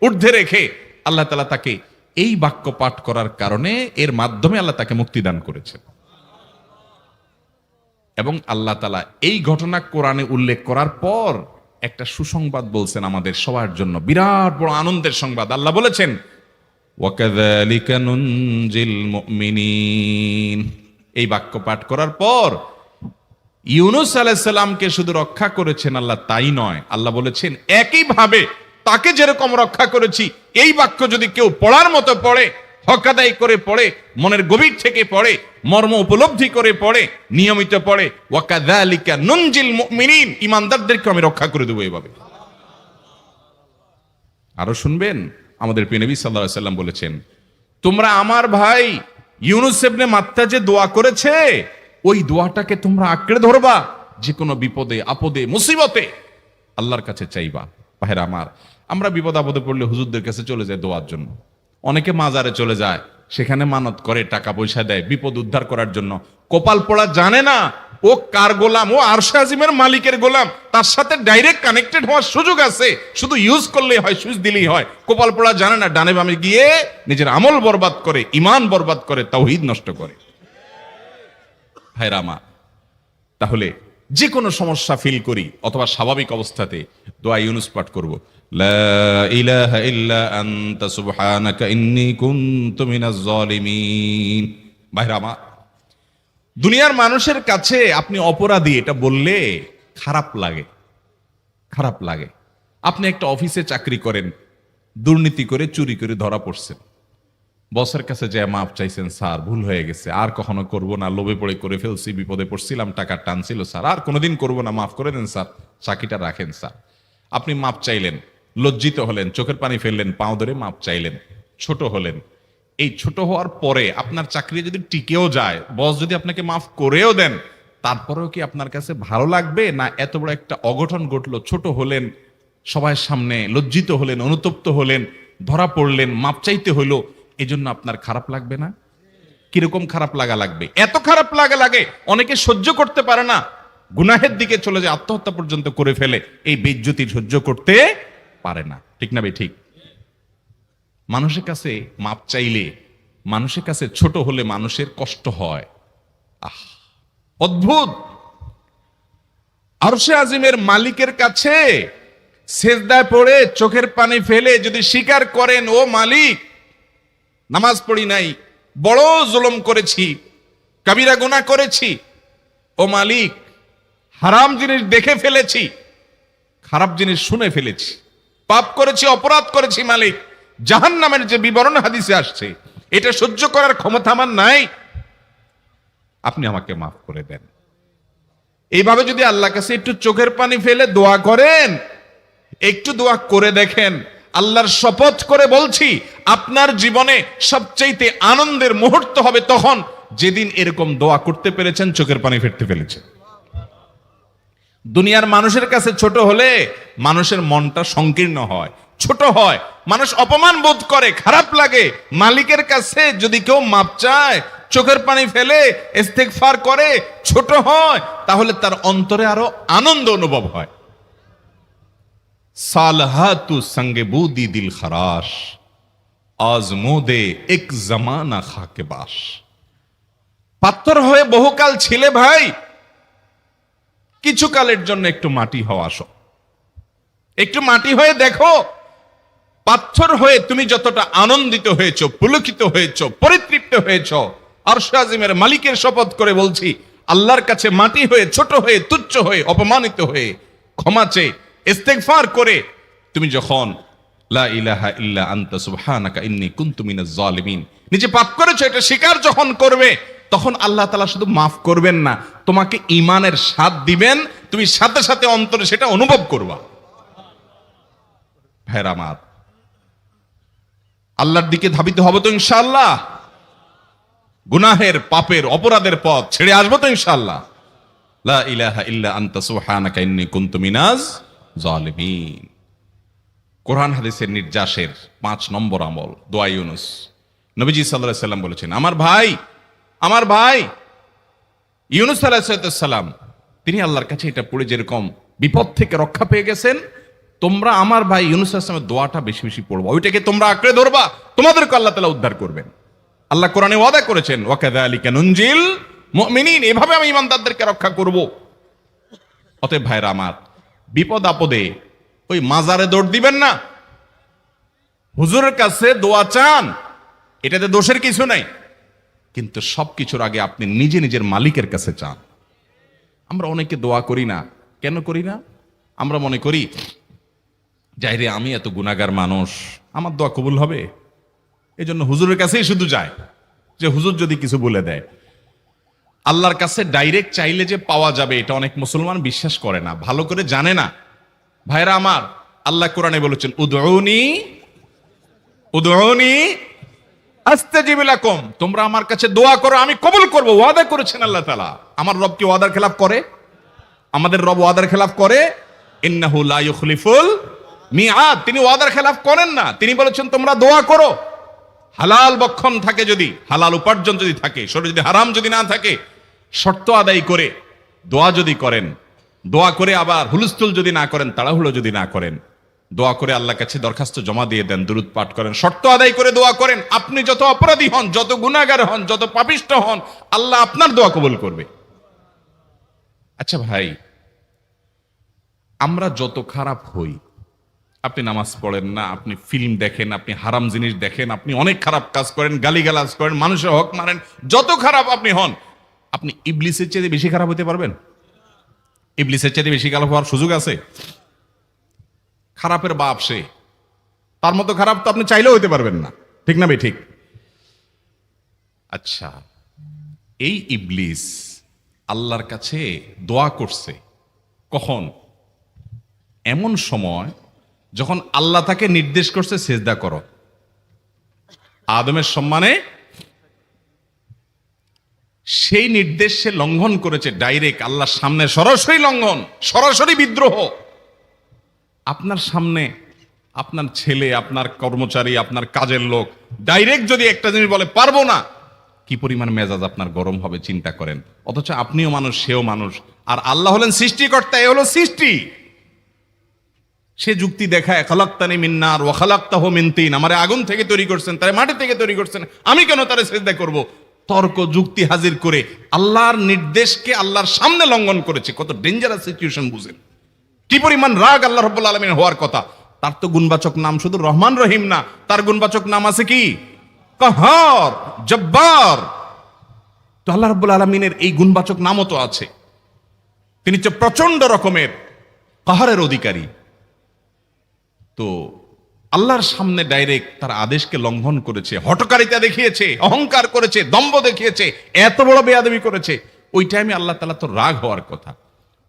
ঊর্ধ্বে রেখে আল্লাহ তাআলা তাকে এই বাক্য পাঠ করার কারণে এর মাধ্যমে আল্লাহ তাকে মুক্তি দান করেছেন। এবং আল্লাহ তাআলা এই ঘটনা কোরআনে উল্লেখ করার পর একটা সুসংবাদ বলছেন আমাদের সবার জন্য, বিরাট বড় আনন্দের সংবাদ। আল্লাহ বলেছেন ওয়াকাযালিকা নুনজিল মুমিনিন। এই বাক্য পাঠ করার পর ইউনূস আলাইহিস সালামকে শুধু রক্ষা করেছেন আল্লাহ তাই নয়, আল্লাহ বলেছেন একইভাবে তাকে যেরকম রক্ষা করেছি, এই বাক্য যদি কেউ পড়ার মতো পড়ে, হক আদায় করে পড়ে, মনের গভীর থেকে পড়ে, মর্ম উপলব্ধি করে পড়ে, নিয়মিত পড়ে, ওয়াকাযালিকা নুনজিল মুমিনিন, ঈমানদারদেরকে আমি রক্ষা করে দেব এভাবে। আরো শুনবেন, আমাদের প্রিয় নবী সাল্লাল্লাহু আলাইহি ওয়াসাল্লাম বলেছেন, তোমরা আমার ভাই ইউনূস ইবনে মাত্তা যে দোয়া করেছে, ওই দোয়াটাকে তোমরা আঁকড়ে ধরবা, যে কোনো বিপদে আপদে মুসিবতে আল্লাহর কাছে চাইবা। ভাইরা আমার, আমরা বিপদ আপদে পড়লে হুজুরদের কাছে চলে যায় দোয়ার জন্য, অনেকে মাজারে চলে যায়, সেখানে মানত করে, টাকা পয়সা দেয় বিপদ উদ্ধার করার জন্য। কপাল পোড়া জানে না ও কার গোলাম, ও আরশে আজিমের মালিকের গোলাম, তার সাথে ডাইরেক্ট কানেক্টেড হওয়ার সুযোগ আছে, শুধু ইউজ করলেই হয়, সুইচ দিলেই হয়। কপাল পোড়া জানে না, ডানে বামে গিয়ে নিজের আমল বরবাদ করে, ঈমান বরবাদ করে, তাওহীদ নষ্ট করে। ভাইরা আমার, তাহলে যে কোনো সমস্যা ফিল করি অথবা স্বাভাবিক অবস্থাতে দোয়া ইউনূস পাঠ করব, লা ইলাহা ইল্লা আনতা সুবহানাকা ইন্নী কুনতু মিনাজ জালিমিন। ভাইরা আমার, দুনিয়ার মানুষের কাছে আপনি অপরাধী এটা বললে খারাপ লাগে। আপনি একটা অফিসে চাকরি করেন, দুর্নীতি করে চুরি করে ধরা পড়ছেন, বসের কাছে যায় মাপ চাইছেন, স্যার ভুল হয়ে গেছে, আর কখনো করব না, লোভে পড়ে করে ফেলছি, বিপদে পড়ছিলাম, টাকা টানছিল স্যার, আর কোনোদিন করব না, মাফ করে দেন স্যার, চাকরিটা রাখেন স্যার। আপনি মাপ চাইলেন, লজ্জিত হলেন, চোখের পানি ফেললেন, পাও ধরে মাপ চাইলেন, ছোট হলেন। এই ছোট হওয়ার পরে আপনার চাকরি যদি টিকেও যায়, বস যদি আপনাকে মাফ করেও দেন, তারপরেও কি আপনার কাছে ভালো লাগবে? না এত বড় একটা অঘটন ঘটলো, ছোট হলেন, সবার সামনে লজ্জিত হলেন, অনুতপ্ত হলেন, ধরা পড়লেন, মাপ চাইতে হলো, এজন্য আপনার খারাপ লাগবে না? কিরকম খারাপ লাগবে? এত খারাপ লাগে অনেকে সহ্য করতে পারে না, গুনাহের দিকে চলে যায়, আত্মহত্যা পর্যন্ত করে ফেলে, এই বেইজ্জতি সহ্য করতে পারে না। ঠিক না ভাই? ঠিক। মানুষের কাছে মাপ চাইলে, মানুষের কাছে ছোট হলে মানুষের কষ্ট হয়। অদ্ভুত। আরশে আজিমের মালিকের কাছে সেজদায় পড়ে চোখের পানি ফেলে যদি স্বীকার করেন, ও মালিক, নামাজ পড়ি নাই, বড় জুলুম করেছি, কাবিরা গুনাহ করেছি, ও মালিক, হারাম জিনিস দেখে ফেলেছি, খারাপ জিনিস শুনে ফেলেছি, পাপ করেছি, অপরাধ করেছি মালিক, জাহান্নামের যে বিবরণ হাদিসে আসছে, এটা সহ্য করার ক্ষমতা আমার নাই, আপনি আমাকে মাফ করে দেন। এইভাবে যদি আল্লাহর কাছে একটু চোখের পানি ফেলে দোয়া করেন, একটু দোয়া করে দেখেন, আল্লাহর শপথ করে বলছি, আপনার জীবনে সবচাইতে আনন্দের মুহূর্ত হবে তখন যেদিন এরকম দোয়া করতে পেরেছেন, চোখের পানি ফেলতে পেরেছেন। দুনিয়ার মানুষের কাছে ছোট হলে মানুষের মনটা সংকীর্ণ হয়, ছোট হয়, মানুষ অপমান বোধ করে, খারাপ লাগে। মালিকের কাছে যদি কেউ মাপ চায়, চোখের পানি ফেলে, ইস্তেগফার করে, ছোট হয়, তাহলে তার অন্তরে আরো আনন্দ অনুভব হয়। সালহাতু সঙ্গে বুদি দিল খরাশ, আজমোদে এক জামানা খাকে বাস। পাথর হয়ে বহুকাল ছিলে ভাই, কিছু কালের জন্য একটু মাটি হও, আসো, একটু মাটি হয়ে দেখো। পাথর হয়ে তুমি যতটা আনন্দিত হয়েছো, পুলকিত হয়েছো, পরিতৃপ্ত হয়েছো, আরশে আজিমের মালিকের শপথ করে বলছি, আল্লাহর কাছে মাটি হয়ে, ছোট হয়ে, তুচ্ছ হয়ে, অপমানিত হয়ে, ক্ষমা চেয়ে, ইস্তেগফার করে তুমি যখন লা ইলাহা ইল্লা আনতা সুবহানাকা ইন্নী কুনতু মিনাজ জালিমিন, নিজে পাপ করেছো এটা স্বীকার যখন করবে, তখন আল্লাহ তাআলা শুধু মাফ করবেন না, তোমাকে ঈমানের স্বাদ দিবেন, তুমি সাথে সাথে অন্তরে সেটা অনুভব করবা। ভাইরা আমার, আল্লাহর দিকে ধাবিত হব তো ইনশাআল্লাহ? গুনাহের, পাপের, অপরাধের পথ ছেড়ে আসবো তো ইনশাআল্লাহ? লা ইলাহা ইল্লা আনতা সুবহানাকা ইন্নী কুনতু মিনাজ জালিমিন। কোরআন হাদিসের নির্যাসের 5 নম্বর আমল দোয়া ইউনুস। নবীজি সাল্লাল্লাহু আলাইহি সাল্লাম বলেছেন, আমার ভাই ইউনুস আলাইহিস সালাম, তিনি আল্লাহর কাছে এটা পড়ে যেরকম বিপদ থেকে রক্ষা পেয়ে গেছেন, তোমরা আমার ভাই ইউনুস আলাইহিস সালামের দোয়াটা বেশি বেশি পড়বা, ওইটাকে তোমরা আঁকড়ে ধরবা, তোমাদেরকে আল্লাহ তাআলা উদ্ধার করবেন। আল্লাহ কোরআনে ওয়াদা করেছেন, ওয়া কাযালিকা নুনজিল মুমিনিন, এভাবে আমি ঈমানদারদেরকে রক্ষা করব। অতএব ভাইরা আমার, বিপদ আপদে ওই মাজারে দৌড় দিবেন না, হুজুরের কাছে দোয়া চান, এটাতে দোষের কিছু নাই, কিন্তু সবকিছুর আগে আপনি নিজে নিজের মালিকের কাছে চান। আমরা অনেকে দোয়া করি না, কেন করি না? আমরা মনে করি যাই রে, আমি এত গুনাহগার মানুষ, আমার দোয়া কবুল হবে, এই জন্য হুজুরের কাছেই শুধু যায়, যে হুজুর যদি কিছু বলে দেয়। আল্লাহর কাছে ডাইরেক্ট চাইলে যে পাওয়া যাবে, এটা অনেক মুসলমান বিশ্বাস করে না, ভালো করে জানে না। ভাইরা আমার, আল্লাহ কোরআনে বলেছেন, উদউনি আস্তাজিব লাকুম, তোমরা আমার কাছে দোয়া করো, আমি কবুল করব, ওয়াদা করেছেন আল্লাহ তাআলা। আমার রব কি ওয়াদার খেলাফ করে? আমাদের রব ওয়াদার খেলাফ করে? ইন্নাহু লা ইউখলিফুল মিআদ, তিনি ওয়াদার খেলাফ করেন না। তিনি বলেছেন তোমরা দোয়া করো, হালাল বক্ষণ থাকে, যদি হালাল উপার্জন যদি থাকে, শরীরে যদি হারাম যদি না থাকে, শর্ত আদায় করে দোয়া যদি করেন, দোয়া করে আবার হুলস্থুল যদি না করেন, তাড়াহুড়ো যদি না করেন, দোয়া করে আল্লাহর কাছে দরখাস্ত জমা দিয়ে দেন, দুরূদ পাঠ করেন, শর্ত আদায় করে দোয়া করেন, আপনি যত অপরাধী হন, যত গুনাহগার হন, যত পাপিষ্ঠ হন, আল্লাহ আপনার দোয়া কবুল করবে। আচ্ছা ভাই, আমরা যত খারাপ হই, আপনি নামাজ পড়েন না, আপনি ফিল্ম দেখেন, আপনি হারাম জিনিস দেখেন, আপনি অনেক খারাপ কাজ করেন, গালিগালাজ করেন, মানুষের হক মারেন, যত খারাপ আপনি হন, আপনি ইবলিসের চেয়ে বেশি খারাপ হতে পারবেন? ইবলিসের চেয়ে বেশি খারাপ হওয়ার সুযোগ আছে? খারাপের বাপ সে, তার মতো খারাপ তো আপনি চাইলেও হতে পারবেন না, ঠিক না ভাই? ঠিক। আচ্ছা, এই ইবলিস আল্লাহর কাছে দোয়া করছে কখন? এমন সময় যখন আল্লাহ তাকে নির্দেশ করছে সিজদা করো। আদমের সম্মানে সেই নির্দেশ সে লঙ্ঘন করেছে, ডাইরেক্ট আল্লাহর সামনে সরাসরি লঙ্ঘন, সরাসরি বিদ্রোহ। আপনার সামনে আপনার ছেলে, আপনার কর্মচারী, আপনার কাজের লোক ডাইরেক্ট যদি একটা জিনিস বলে পারবো না, কি পরিমাণ মেজাজ আপনার গরম হবে চিন্তা করেন। অথচ আপনিও মানুষ, সেও মানুষ, আর আল্লাহ হলেন সৃষ্টিকর্তা, এ হলো সৃষ্টি। সে যুক্তি দেখায়, খালাক্তানি মিন নার ওয়া খালাক্তাহু মিন তিন, আমারে আগুন থেকে তৈরি করছেন, তারে মাটি থেকে তৈরি করছেন, আমি কেন তারে সিজদা করব? তর্ক যুক্তি হাজির করে আল্লাহর নির্দেশকে আল্লাহর সামনে লঙ্ঘন করেছে। কত ডেঞ্জারাস সিচুয়েশন বুঝেন, কি পরিমাণ রাগ আল্লাহ রাব্বুল আলামিন হওয়ার কথা। তার তো গুণবাচক নাম শুধু রহমান রহিম না, তার গুণবাচক নাম আছে কি? কাহার, জব্বার। তো আল্লাহ রাব্বুল আলামিনের এই গুণবাচক নামও তো আছে। তিনি হচ্ছে প্রচন্ড রকমের কাহারের অধিকারী। তো আল্লাহর সামনে ডাইরেক্ট তার আদেশকে লঙ্ঘন করেছে, হঠকারিতা দেখিয়েছে, অহংকার করেছে, দম্ভ দেখিয়েছে, এত বড় বেয়াদবি করেছে। ওই টাইমে আল্লাহ তাআলা তো রাগ হওয়ার কথা।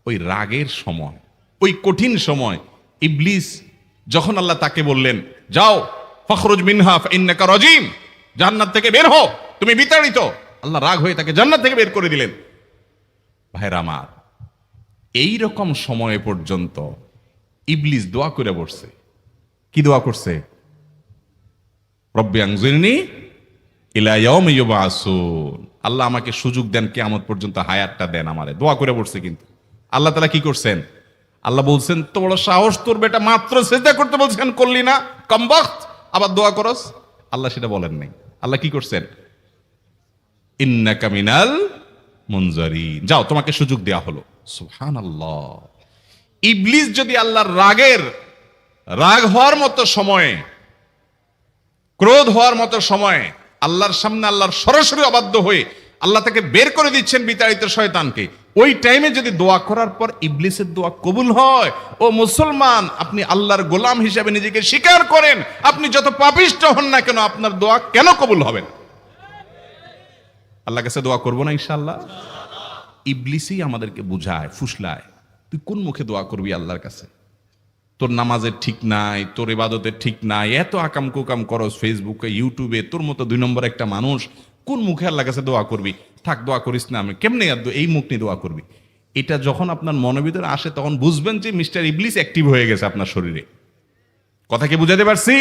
ওই রাগের সময়, ওই কঠিন সময় ইবলিস যখন আল্লাহ তাকে বললেন, যাও ফখরুজ মিনহা ফাইন্নাকা রাজিম, জান্নাত থেকে বের হও, তুমি বিতাড়িত, আল্লাহ রাগ হয়ে তাকে জান্নাত থেকে বের করে দিলেন। ভাইরা আমার, এই রকম সময় পর্যন্ত ইবলিস দোয়া করে বসছে। কি দোয়া করছে? রব্বি আনজিরনি ইলা ইয়াউমি ইউবআসুন, আল্লাহ আমাকে সুযোগ দেন, কিয়ামত পর্যন্ত হায়াতটা দেন আমারে, দোয়া করে বসছে। কিন্তু আল্লাহ তাআলা কি করছেন? আল্লাহ বলছেন, তো বড় সাহস তোর, বেটা মাত্র সিজদা করতে বলছেন, করলি না, কমবখত, আবার দোয়া করস? আল্লাহ সেটা বলেন নাই। আল্লাহ কি করছেন? ইন্নাকা মিনাল মুনজারিন, যাও তোমাকে সুযোগ দেয়া হলো। সুবহানাল্লাহ। ইবলিস যদি আল্লাহর রাগ হওয়ার মতো সময়ে, ক্রোধ হওয়ার মতো সময়ে আল্লাহর সামনে আল্লাহর সরাসরি অবাধ্য হয়ে আল্লাহ তাকে বের করে দিচ্ছেন, বিতাড়িত শয়তানকে, ওই টাইমে যদি দোয়া করার পর ইবলিসের দোয়া কবুল হয়, ও মুসলমান, আপনি আল্লাহর গোলাম হিসেবে নিজেকে স্বীকার করেন, আপনি যত পাপিষ্ঠ হন না কেন, আপনার দোয়া কেন কবুল হবে না? আল্লাহর কাছে দোয়া করবো না ইনশাআল্লাহ? ইবলিসই আমাদেরকে বুঝায়, ফুসলায়, তুই কোন মুখে দোয়া করবি আল্লাহর কাছে? তোর নামাজের ঠিক নাই, তোর ইবাদতের ঠিক নাই, এত আকাম কুকাম করস ফেসবুকে ইউটিউবে, তোর মতো 2 নম্বর একটা মানুষ, কোন মুখে আল্লাহর কাছে দোয়া করবি? থাক, দোয়া করিস না, আমি কেমনে এই মুখ নিয়ে দোয়া করবি? এটা যখন আপনার মনের ভিতরে আসে তখন বুঝবেন যে মিস্টার ইবলিস অ্যাক্টিভ হয়ে গেছে আপনার শরীরে। কথা কি বুঝাতে পারছি?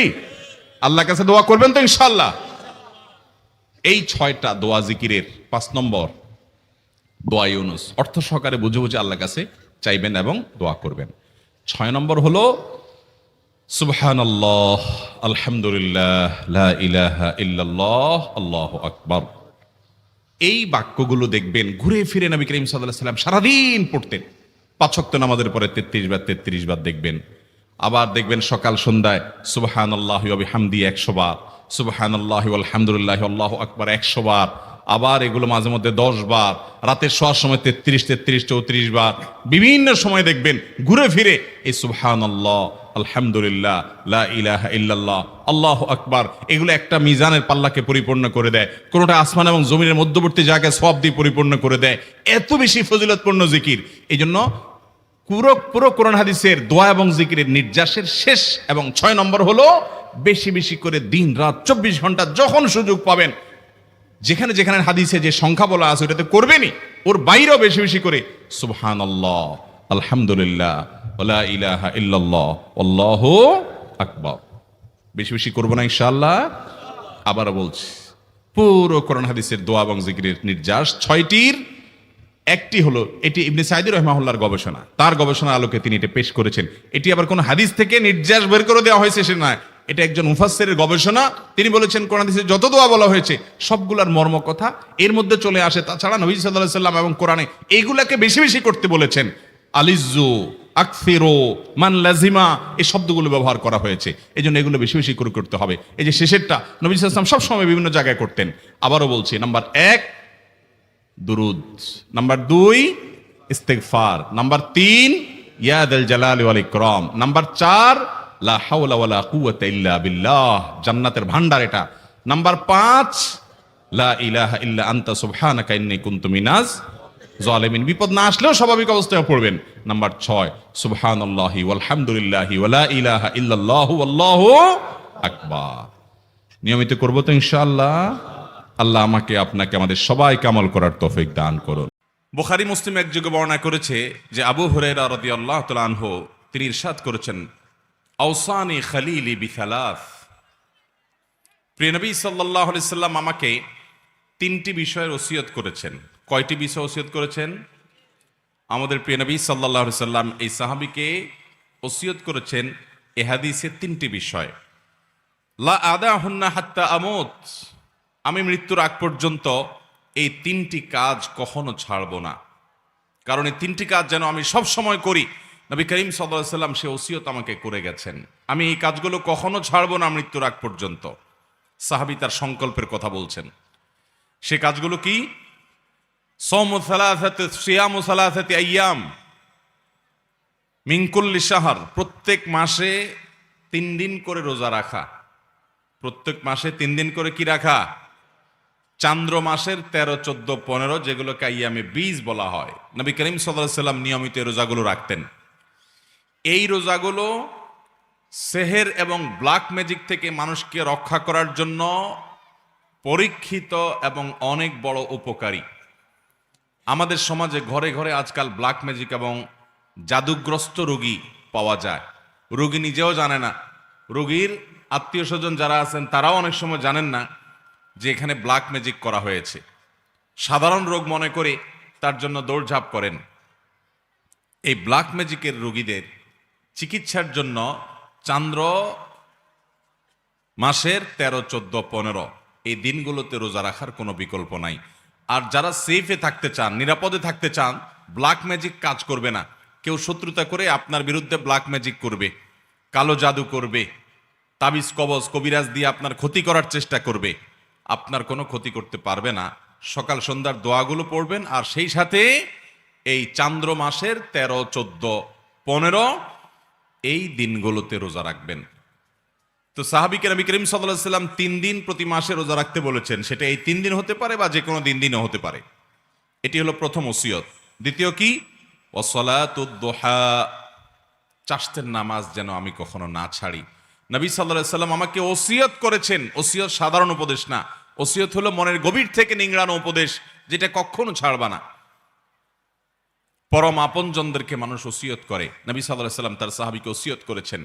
আল্লাহর কাছে দোয়া করবেন তো ইনশাআল্লাহ? এই 6টা দোয়া জিকিরের 5 নম্বর দোয়া ইউনুস, অর্থ সহকারে বুঝে বুঝে আল্লাহর কাছে চাইবেন এবং দোয়া করবেন। 6 নম্বর হলো সুবহানাল্লাহ, আলহামদুলিল্লাহ, লা ইলাহা ইল্লাল্লাহ, আল্লাহু আকবার। এই বাক্যগুলো দেখবেন ঘুরে ফিরে নবী করিম সাল্লাল্লাহু আলাইহি ওয়াসাল্লাম সারাদিন পড়তেন। 5 ওয়াক্ত নামাজের পরে 33 বার দেখবেন। আবার দেখবেন সকাল সন্ধ্যায় সুবহানাল্লাহি ওয়া বিহামদিহি 100 বার, সুবহানাল্লাহি ওয়াল হামদুলিল্লাহি আল্লাহু আকবার 100 বার। আবার এগুলো মাঝে মধ্যে 10 বার, রাতের শোয়ার সময় 33, 34 বার। বিভিন্ন সময় দেখবেন ঘুরে ফিরে এই সুবহানাল্লাহ, আলহামদুলিল্লাহ, লা ইলাহা ইল্লাল্লাহ, আল্লাহু আকবার, এগুলো একটা মিজানের পাল্লাকে পরিপূর্ণ করে দেয়। কোনোটা আসমান এবং জমিনের মধ্যবর্তী জায়গায় সওয়াব দিয়ে পরিপূর্ণ করে দেয়। এত বেশি ফজিলতপূর্ণ জিকির। এই জন্য পুরো কোরআন হাদিসের দোয়া এবং জিকিরের নির্যাসের শেষ এবং 6 নম্বর হলো বেশি বেশি করে দিন রাত 24 ঘন্টা যখন সুযোগ পাবেন, যেখানে যেখানে হাদিসে যে সংখ্যা বলা আছে ওটাতে করবেনই, ওর বাইরেও বেশি বেশি করে সুবহানাল্লাহ, আলহামদুলিল্লাহ, ওয়ালা ইলাহা ইল্লাল্লাহ, আল্লাহু আকবার বেশি বেশি করবো না ইনশাআল্লাহ? আবার বলছি, পুরো কোরআন হাদিসের দোয়া এবং জিকিরের নির্যাস 6টির একটি হলো, এটি ইবনে সাঈদী রাহিমাহুল্লাহর গবেষণা, তার গবেষণার আলোকে তিনি এটা পেশ করেছেন। এটি আবার কোন হাদিস থেকে নির্যাস বের করে দেওয়া হয়েছে সে নয়, এটা একজন মুফাসসিরের গবেষণা। তিনি বলেছেন কোরআন হাদিসে যত দোয়া বলা হয়েছে সবগুলার মর্ম কথা এর মধ্যে চলে আসে। তাছাড়া নবী সাল্লাল্লাহু আলাইহি সাল্লাম এবং কোরআনে এইগুলাকে বেশি বেশি করতে বলেছেন। আলিজ্জু, আকসিরু, মান লাজিমা, এই শব্দগুলো ব্যবহার করা হয়েছে। এই জন্য এগুলো বেশি বেশি করে করতে হবে। এই যে শেষেরটা নবী সাল্লাল্লাহু আলাইহি ওয়াসাল্লাম সবসময় বিভিন্ন জায়গায় করতেন। আবারও বলছি, নাম্বার 1 দুরুদ, নাম্বার 2 ইস্তিগফার, নাম্বার 3 ইয়া দাল জালালি ওয়াল ইকরাম, নাম্বার 4 লা হাওলা ওয়ালা কুওয়াতা ইল্লা বিল্লাহ, জান্নাতের ভান্ডার এটা, নাম্বার 5 লা ইলাহা ইল্লা আনতা সুবহানাকা ইন্নী কুনতু মিনাজ জালিমিন, বিপদ না আসলেও স্বাভাবিক অবস্থায় পড়বেন। নাম্বার 6 সুবহানাল্লাহি ওয়াল হামদুলিল্লাহি ওয়ালা ইলাহা ইল্লাল্লাহু আল্লাহু আকবার। নিয়মিত করব তো ইনশাআল্লাহ? আল্লাহ আমাকে আপনাকে আমাদের সবাইকে আমল করার তৌফিক দান করুন। বুখারী মুসলিম এক যুগে বর্ণনা করেছে যে আবু হুরায়রা রাদিয়াল্লাহু তাআলা আনহু তিনি ইরশাদ করেছেন, আওসানি খলিলি বিসালাস, প্রিয় নবী সাল্লাল্লাহু আলাইহি সাল্লাম আমাকে 3টি বিষয়ের ওসিয়ত করেছেন। কয়টি বিষয় ওসিয়ত করেছেন? আমাদের প্রিয় নবী সাল্লাল্লাহু আলাইহি সাল্লাম এই সাহাবীকে ওসিয়ত করেছেন এই হাদিসে 3টি বিষয়। লা আদাহুন্না হাত্তা আমুত, আমি মৃত্যুর আগ পর্যন্ত এই 3টি কাজ কখনো ছাড়ব না, কারণ এই 3টি কাজ যেন আমি সব সময় করি। নবী করিম সাল্লাল্লাহু আলাইহি সাল্লাম সে ওসিয়ত আমাকে করে গেছেন, আমি এই কাজগুলো কখনো ছাড়ব না মৃত্যুর আগ পর্যন্ত। সাহাবী তার সংকল্পের কথা বলছেন। সে কাজগুলো কি? সাওমু সালাসাতি, সিয়ামু সালাসাতি আইয়াম মিন কুল্লি শাহর, প্রত্যেক মাসে 3 দিন করে রোজা রাখা। প্রত্যেক মাসে 3 দিন করে কি রাখা? চান্দ্র মাসের 13, 14, 15 যেগুলোকে আইয়ামে বীজ বলা হয়। নবী করিম সাল্লাল্লাহু আলাইহি সাল্লাম নিয়মিত রোজাগুলো রাখতেন। এই রোজাগুলো সেহের এবং ব্ল্যাক ম্যাজিক থেকে মানুষকে রক্ষা করার জন্য পরীক্ষিত এবং অনেক বড় উপকারী। আমাদের সমাজে ঘরে ঘরে আজকাল ব্ল্যাক ম্যাজিক এবং জাদুগ্রস্ত রোগী পাওয়া যায়। রোগী নিজেও জানে না, রোগীর আত্মীয় স্বজন যারা আছেন তারাও অনেক সময় জানেন না যে এখানে ব্ল্যাক ম্যাজিক করা হয়েছে। সাধারণ রোগ মনে করে তার জন্য দৌড়ঝাঁপ করেন। এই ব্ল্যাক ম্যাজিকের রোগীদের চিকিৎসার জন্য চান্দ্র মাসের 13, 14, 15 এই দিনগুলোতে রোজা রাখার কোনো বিকল্প নাই। আর যারা সেফে থাকতে চান, নিরাপদে থাকতে চান, ব্ল্যাক ম্যাজিক কাজ করবে না। কেউ শত্রুতা করে আপনার বিরুদ্ধে ব্ল্যাক ম্যাজিক করবে, কালো জাদু করবে, তাবিজ কবজ কবিরাজ দিয়ে আপনার ক্ষতি করার চেষ্টা করবে, আপনার কোনো ক্ষতি করতে পারবে না। সকাল সন্ধ্যার দোয়াগুলো পড়বেন আর সেই সাথে এই চান্দ্র মাসের 13, 14, 15 এই দিনগুলোতে রোজা রাখবেন। তো সাহাবীকে নবী করিম সাল্লাল্লাহু আলাইহি সাল্লাম 3 দিন প্রতি মাসে রোজা রাখতে বলেছেন। সেটা এই 3 দিন হতে পারে বা যে কোনো দিনও হতে পারে। এটি হলো প্রথম ওসিয়ত। দ্বিতীয় কি? ওয়াসসালাতুদ দুহা, চাষতের নামাজ যেন আমি কখনো না ছাড়ি। নবী সাল্লাল্লাহু আলাইহি সাল্লাম আমাকে ওসিয়ত করেছেন। ওসিয়ত সাধারণ উপদেশ না, ওসিয়ত হলো মনের গভীর থেকে নিংড়ানো উপদেশ, যেটা কখনো ছাড়বা না। পরম আপনজনদেরকে মানুষ ওসিয়ত করে। নবী সাল্লাল্লাহু আলাইহি সাল্লাম তার সাহাবীকে ওসিয়ত করেছেন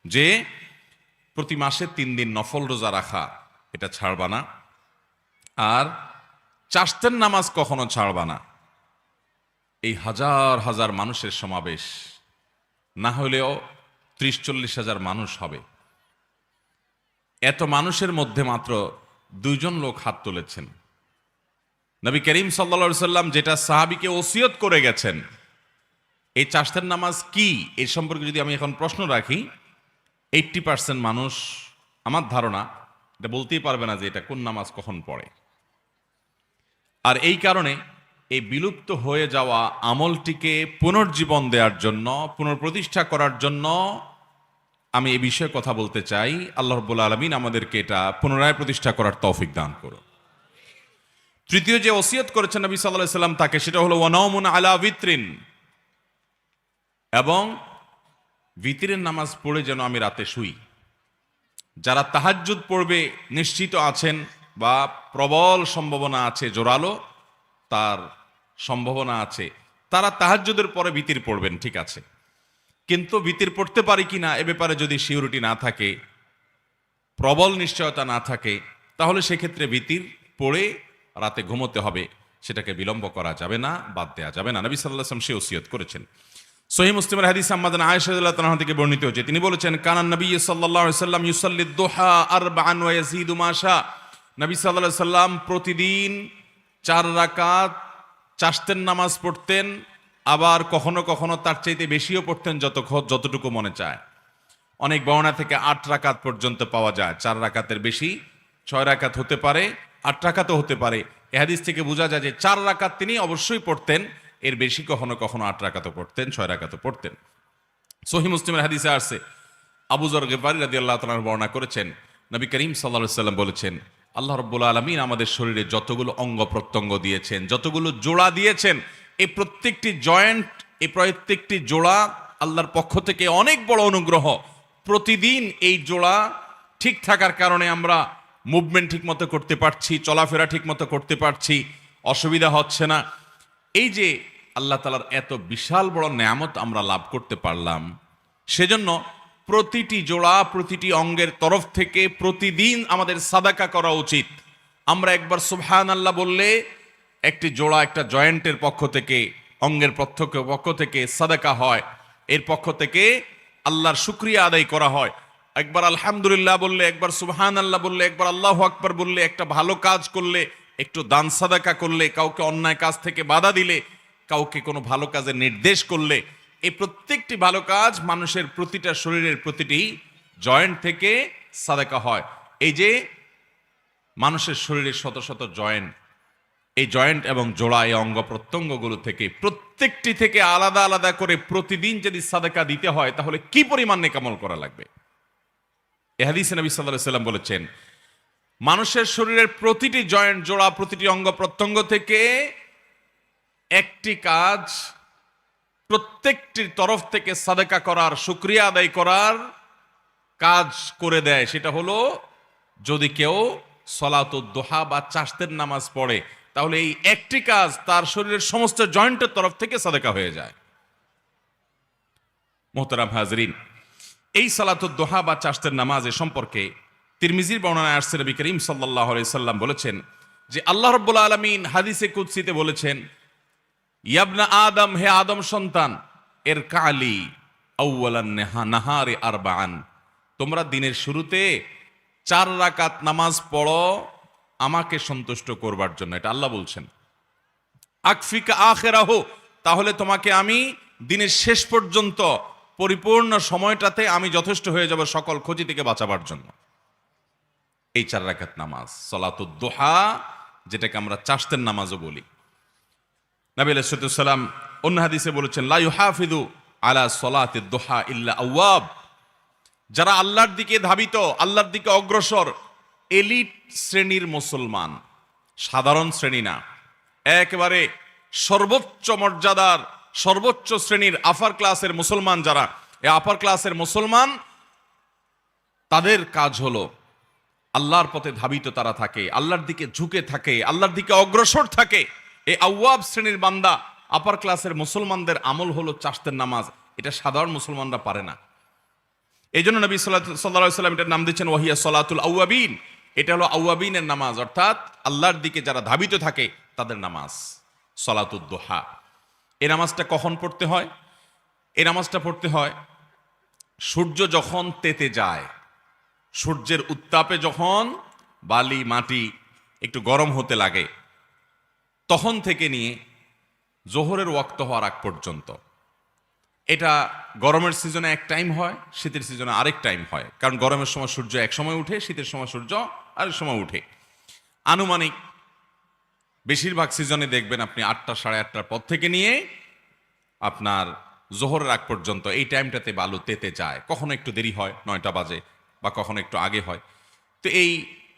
যে প্রতি মাসে 3 দিন নফল রোজা রাখা, এটা ছাড়বা না। আর চাষতের নামাজ কখনো ছাড়বা না। এই হাজার হাজার মানুষের সমাবেশ, না হলেও 30-40 হাজার মানুষ হবে। এত মানুষের মধ্যে মাত্র 2 জন লোক হাত তুলেছেন। নবী করিম সাল্লাল্লাহু আলাইহি সাল্লাম যেটা সাহাবীকে ওসিয়ত করে গেছেন, এই চাষতের নামাজ কি, এই সম্পর্কে যদি আমি এখন প্রশ্ন রাখি, 80% মানুষ আমার ধারণা এটা বলতেই পারবে না যে এটা কোন নামাজ কখন পড়ে। আর এই কারণে এই বিলুপ্ত হয়ে যাওয়া আমলটিকে পুনর্জীবন দেওয়ার জন্য, পুনঃপ্রতিষ্ঠা করার জন্য আমি এই বিষয়ে কথা বলতে চাই। আল্লাহ রাব্বুল আলামিন আমাদেরকে এটা পুনরায় প্রতিষ্ঠা করার তৌফিক দান করুন। তৃতীয় যে ওসিয়ত করেছেন নবী সাল্লাল্লাহু আলাইহি সাল্লাম তাকে, সেটা হলো ওয়ানাউমুন আলা বিত্রিন, এবং বিতরের নামাজ পড়ে যেন আমি রাতে শুই। যারা তাহাজ্জুদ পড়বে নিশ্চিত আছেন বা প্রবল সম্ভাবনা আছে, জোরালো তার সম্ভাবনা আছে, তারা তাহাজ্জুদের পরে বিতির পড়বেন, ঠিক আছে। কিন্তু বিতির পড়তে পারি কিনা এ ব্যাপারে যদি সিউরিটি না থাকে, প্রবল নিশ্চয়তা না থাকে, তাহলে সেক্ষেত্রে বিতির পড়ে রাতে ঘুমোতে হবে। সেটাকে বিলম্ব করা যাবে না, বাদ দেওয়া যাবে না। নবী সাল্লাল্লাহু আলাইহি ওয়াসাল্লাম সে ওসিয়ত করেছেন। সহিহ মুসলিমের হাদিস আম্মা জানা আয়েশা রাদিয়াল্লাহু তাআলা থেকে বর্ণিত হয়েছে, তিনি বলেছেন, কানান নবী সাল্লাল্লাহু আলাইহি ওয়াসাল্লাম ইউসাল্লিদ দুহা আরবাআন ওয়া ইয়াজিদু মা শা। নবী সাল্লাল্লাহু আলাইহি ওয়াসাল্লাম প্রতিদিন 4 রাকাত চাষতের নামাজ পড়তেন, আবার কখনো কখনো তার চাইতে বেশিও পড়তেন, যতটুকু মনে চায়। অনেক বর্ণনা থেকে 8 রাকাত পর্যন্ত পাওয়া যায়। 4 রাকাতের বেশি 6 রাকাত হতে পারে, 8 রাকাতও হতে পারে। এই হাদিস থেকে বোঝা যায় যে 4 রাকাত তিনি অবশ্যই পড়তেন, এর বেশি কখনো কখনো 8 রাকাতও পড়তেন, 6 রাকাতও পড়তেন। সহিহ মুসলিমের হাদিসে আসছে, আবু যর গিফারি রাদিয়াল্লাহু তাআলা বর্ণনা করেছেন, নবী করিম সাল্লাল্লাহু আলাইহি ওয়াসাল্লাম বলেছেন, আল্লাহ রাব্বুল আলামিন আমাদের শরীরে যতগুলো অঙ্গ প্রত্যঙ্গ দিয়েছেন, যতগুলো জোড়া দিয়েছেন, এই প্রত্যেকটি জয়েন্ট, এই প্রত্যেকটি জোড়া আল্লাহর পক্ষ থেকে অনেক বড় অনুগ্রহ। প্রতিদিন এই জোড়া ঠিক থাকার কারণে আমরা মুভমেন্ট ঠিক মতো করতে পারছি, চলাফেরা ঠিক মতো করতে পারছি, অসুবিধা হচ্ছে না। এই যে আল্লাহ তাআলার এত বিশাল বড় নেয়ামত আমরা লাভ করতে পারলাম, সেজন্য প্রতিটি জোড়া, প্রতিটি অঙ্গের তরফ থেকে প্রতিদিন আমাদের সাদাকা করা উচিত। আমরা একবার সুবহানাল্লাহ বললে একটি জোড়া, একটা জয়েন্টের পক্ষ থেকে, অঙ্গের পক্ষ থেকে সাদাকা হয়, এর পক্ষ থেকে আল্লাহর শুকরিয়া আদায় করা হয়। একবার আলহামদুলিল্লাহ বললে, একবার সুবহানাল্লাহ বললে, একবার আল্লাহু আকবার বললে, একটা ভালো কাজ করলে, একটু দান সাদাকা করলে, কাউকে অন্যায় কাজ থেকে বাধা দিলে, কাউকে কোনো ভালো কাজের নির্দেশ করলে, এই প্রত্যেকটি ভালো কাজ মানুষের প্রতিটা শরীরের প্রতিটি জয়েন্ট থেকে সাদাকা হয়। এই যে মানুষের শরীরের শত শত জয়েন্ট, এই জয়েন্ট এবং জোড়া, এই অঙ্গ প্রত্যঙ্গগুলো থেকে প্রত্যেকটি থেকে আলাদা আলাদা করে প্রতিদিন যদি সাদাকা দিতে হয়, তাহলে কি পরিমাণ নেক আমল করা লাগবে। এই হাদিসে নবী সাল্লাল্লাহু আলাইহি ওয়াসাল্লাম বলেছেন, মানুষের শরীরের প্রতিটি জয়েন্ট, জোড়া, প্রতিটি অঙ্গ প্রত্যঙ্গ থেকে একটি কাজ প্রত্যেকটির তরফ থেকে সাদাকা করার, শুকরিয়া আদায় করার কাজ করে দেয়। সেটা হলো যদি কেউ সলাতুদ দুহা বা চাষতের নামাজ পড়ে, তাহলে এই একটি কাজ তার শরীরের সমস্ত জয়েন্টের তরফ থেকে সাদাকা হয়ে যায়। মুহতারাম হাজরিন, এই সালাতুদ দুহা বা চাষতের নামাজের সম্পর্কে তিরমিজির বর্ণনায় আসছে, নবী করিম সাল্লাল্লাহু আলাইহি সাল্লাম বলেছেন যে আল্লাহ রাব্বুল আলামিন হাদিসে কুদসিতে বলেছেন, ইয়াবনা আদম, হে আদম সন্তান, এর কালি আউয়ালান নাহারে আরবাআন, তোমরা দিনের শুরুতে 4 রাকাত নামাজ পড়ো আমাকে সন্তুষ্ট করবার জন্য। এটা আল্লাহ বলছেন। আকফিকা আখিরাহু, তাহলে তোমাকে আমি দিনের শেষ পর্যন্ত পরিপূর্ণ সময়টাতে আমি যথেষ্ট হয়ে যাব সকল ক্ষতি থেকে বাঁচাবার জন্য। এই 4 রাকাত নামাজ সালাতুদ দুহা, যেটাকে আমরা চাষতের নামাজও বলি। নবী আলাইহিস সালাম অন্য হাদিসে বলেছেন, লা ইউহাফিযু আলা সালাতিদ দুহা ইল্লা আওয়াব, যারা আল্লাহর দিকে ধাবিত, আল্লাহর দিকে অগ্রসর, এলিট শ্রেণীর মুসলমান, সাধারণ শ্রেণী না, একেবারে সর্বোচ্চ মর্যাদার সর্বোচ্চ শ্রেণীর আপার ক্লাসের মুসলমান যারা, এই আপার ক্লাসের মুসলমান, তাদের কাজ হলো আল্লাহর পথে ধাবিত তারা থাকে, আল্লাহর দিকে ঝুঁকে থাকে, আল্লাহর দিকে অগ্রসর থাকে। এই আওয়াব শ্রেণীর বান্দা আপার ক্লাসের মুসলমানদের আমল হলো চাশতের নামাজ। এটা সাধারণ মুসলমানরা পারে না। এই জন্য নবী সাল্লাল্লাহু আলাইহি ওয়াসাল্লাম এটার নাম দিচ্ছেন ওয়াহিয়া সলাতুল আওয়াবিন। এটা হলো আওয়াবিনের নামাজ, অর্থাৎ আল্লাহর দিকে যারা ধাবিত থাকে তাদের নামাজ, সলাতুদ দুহা। এই নামাজটা কখন পড়তে হয়? এই নামাজটা পড়তে হয় সূর্য যখন তেতে যায়, সূর্যের উত্তাপে যখন বালি মাটি একটু গরম হতে লাগে, তখন থেকে নিয়ে জোহরের ওয়াক্ত হওয়ার আগ পর্যন্ত। এটা গরমের সিজনে এক টাইম হয়, শীতের সিজনে আরেক টাইম হয়। কারণ গরমের সময় সূর্য এক সময় উঠে, শীতের সময় সূর্য আরেক সময় উঠে। আনুমানিক বেশিরভাগ সিজনে দেখবেন আপনি 8টা সাড়ে 8টার পর থেকে নিয়ে আপনার জোহরের আগ পর্যন্ত এই টাইমটাতে বালু তেতে যায়। কখনো একটু দেরি হয়, 9টা বাজে, বা কখনো একটু আগে হয়। তো এই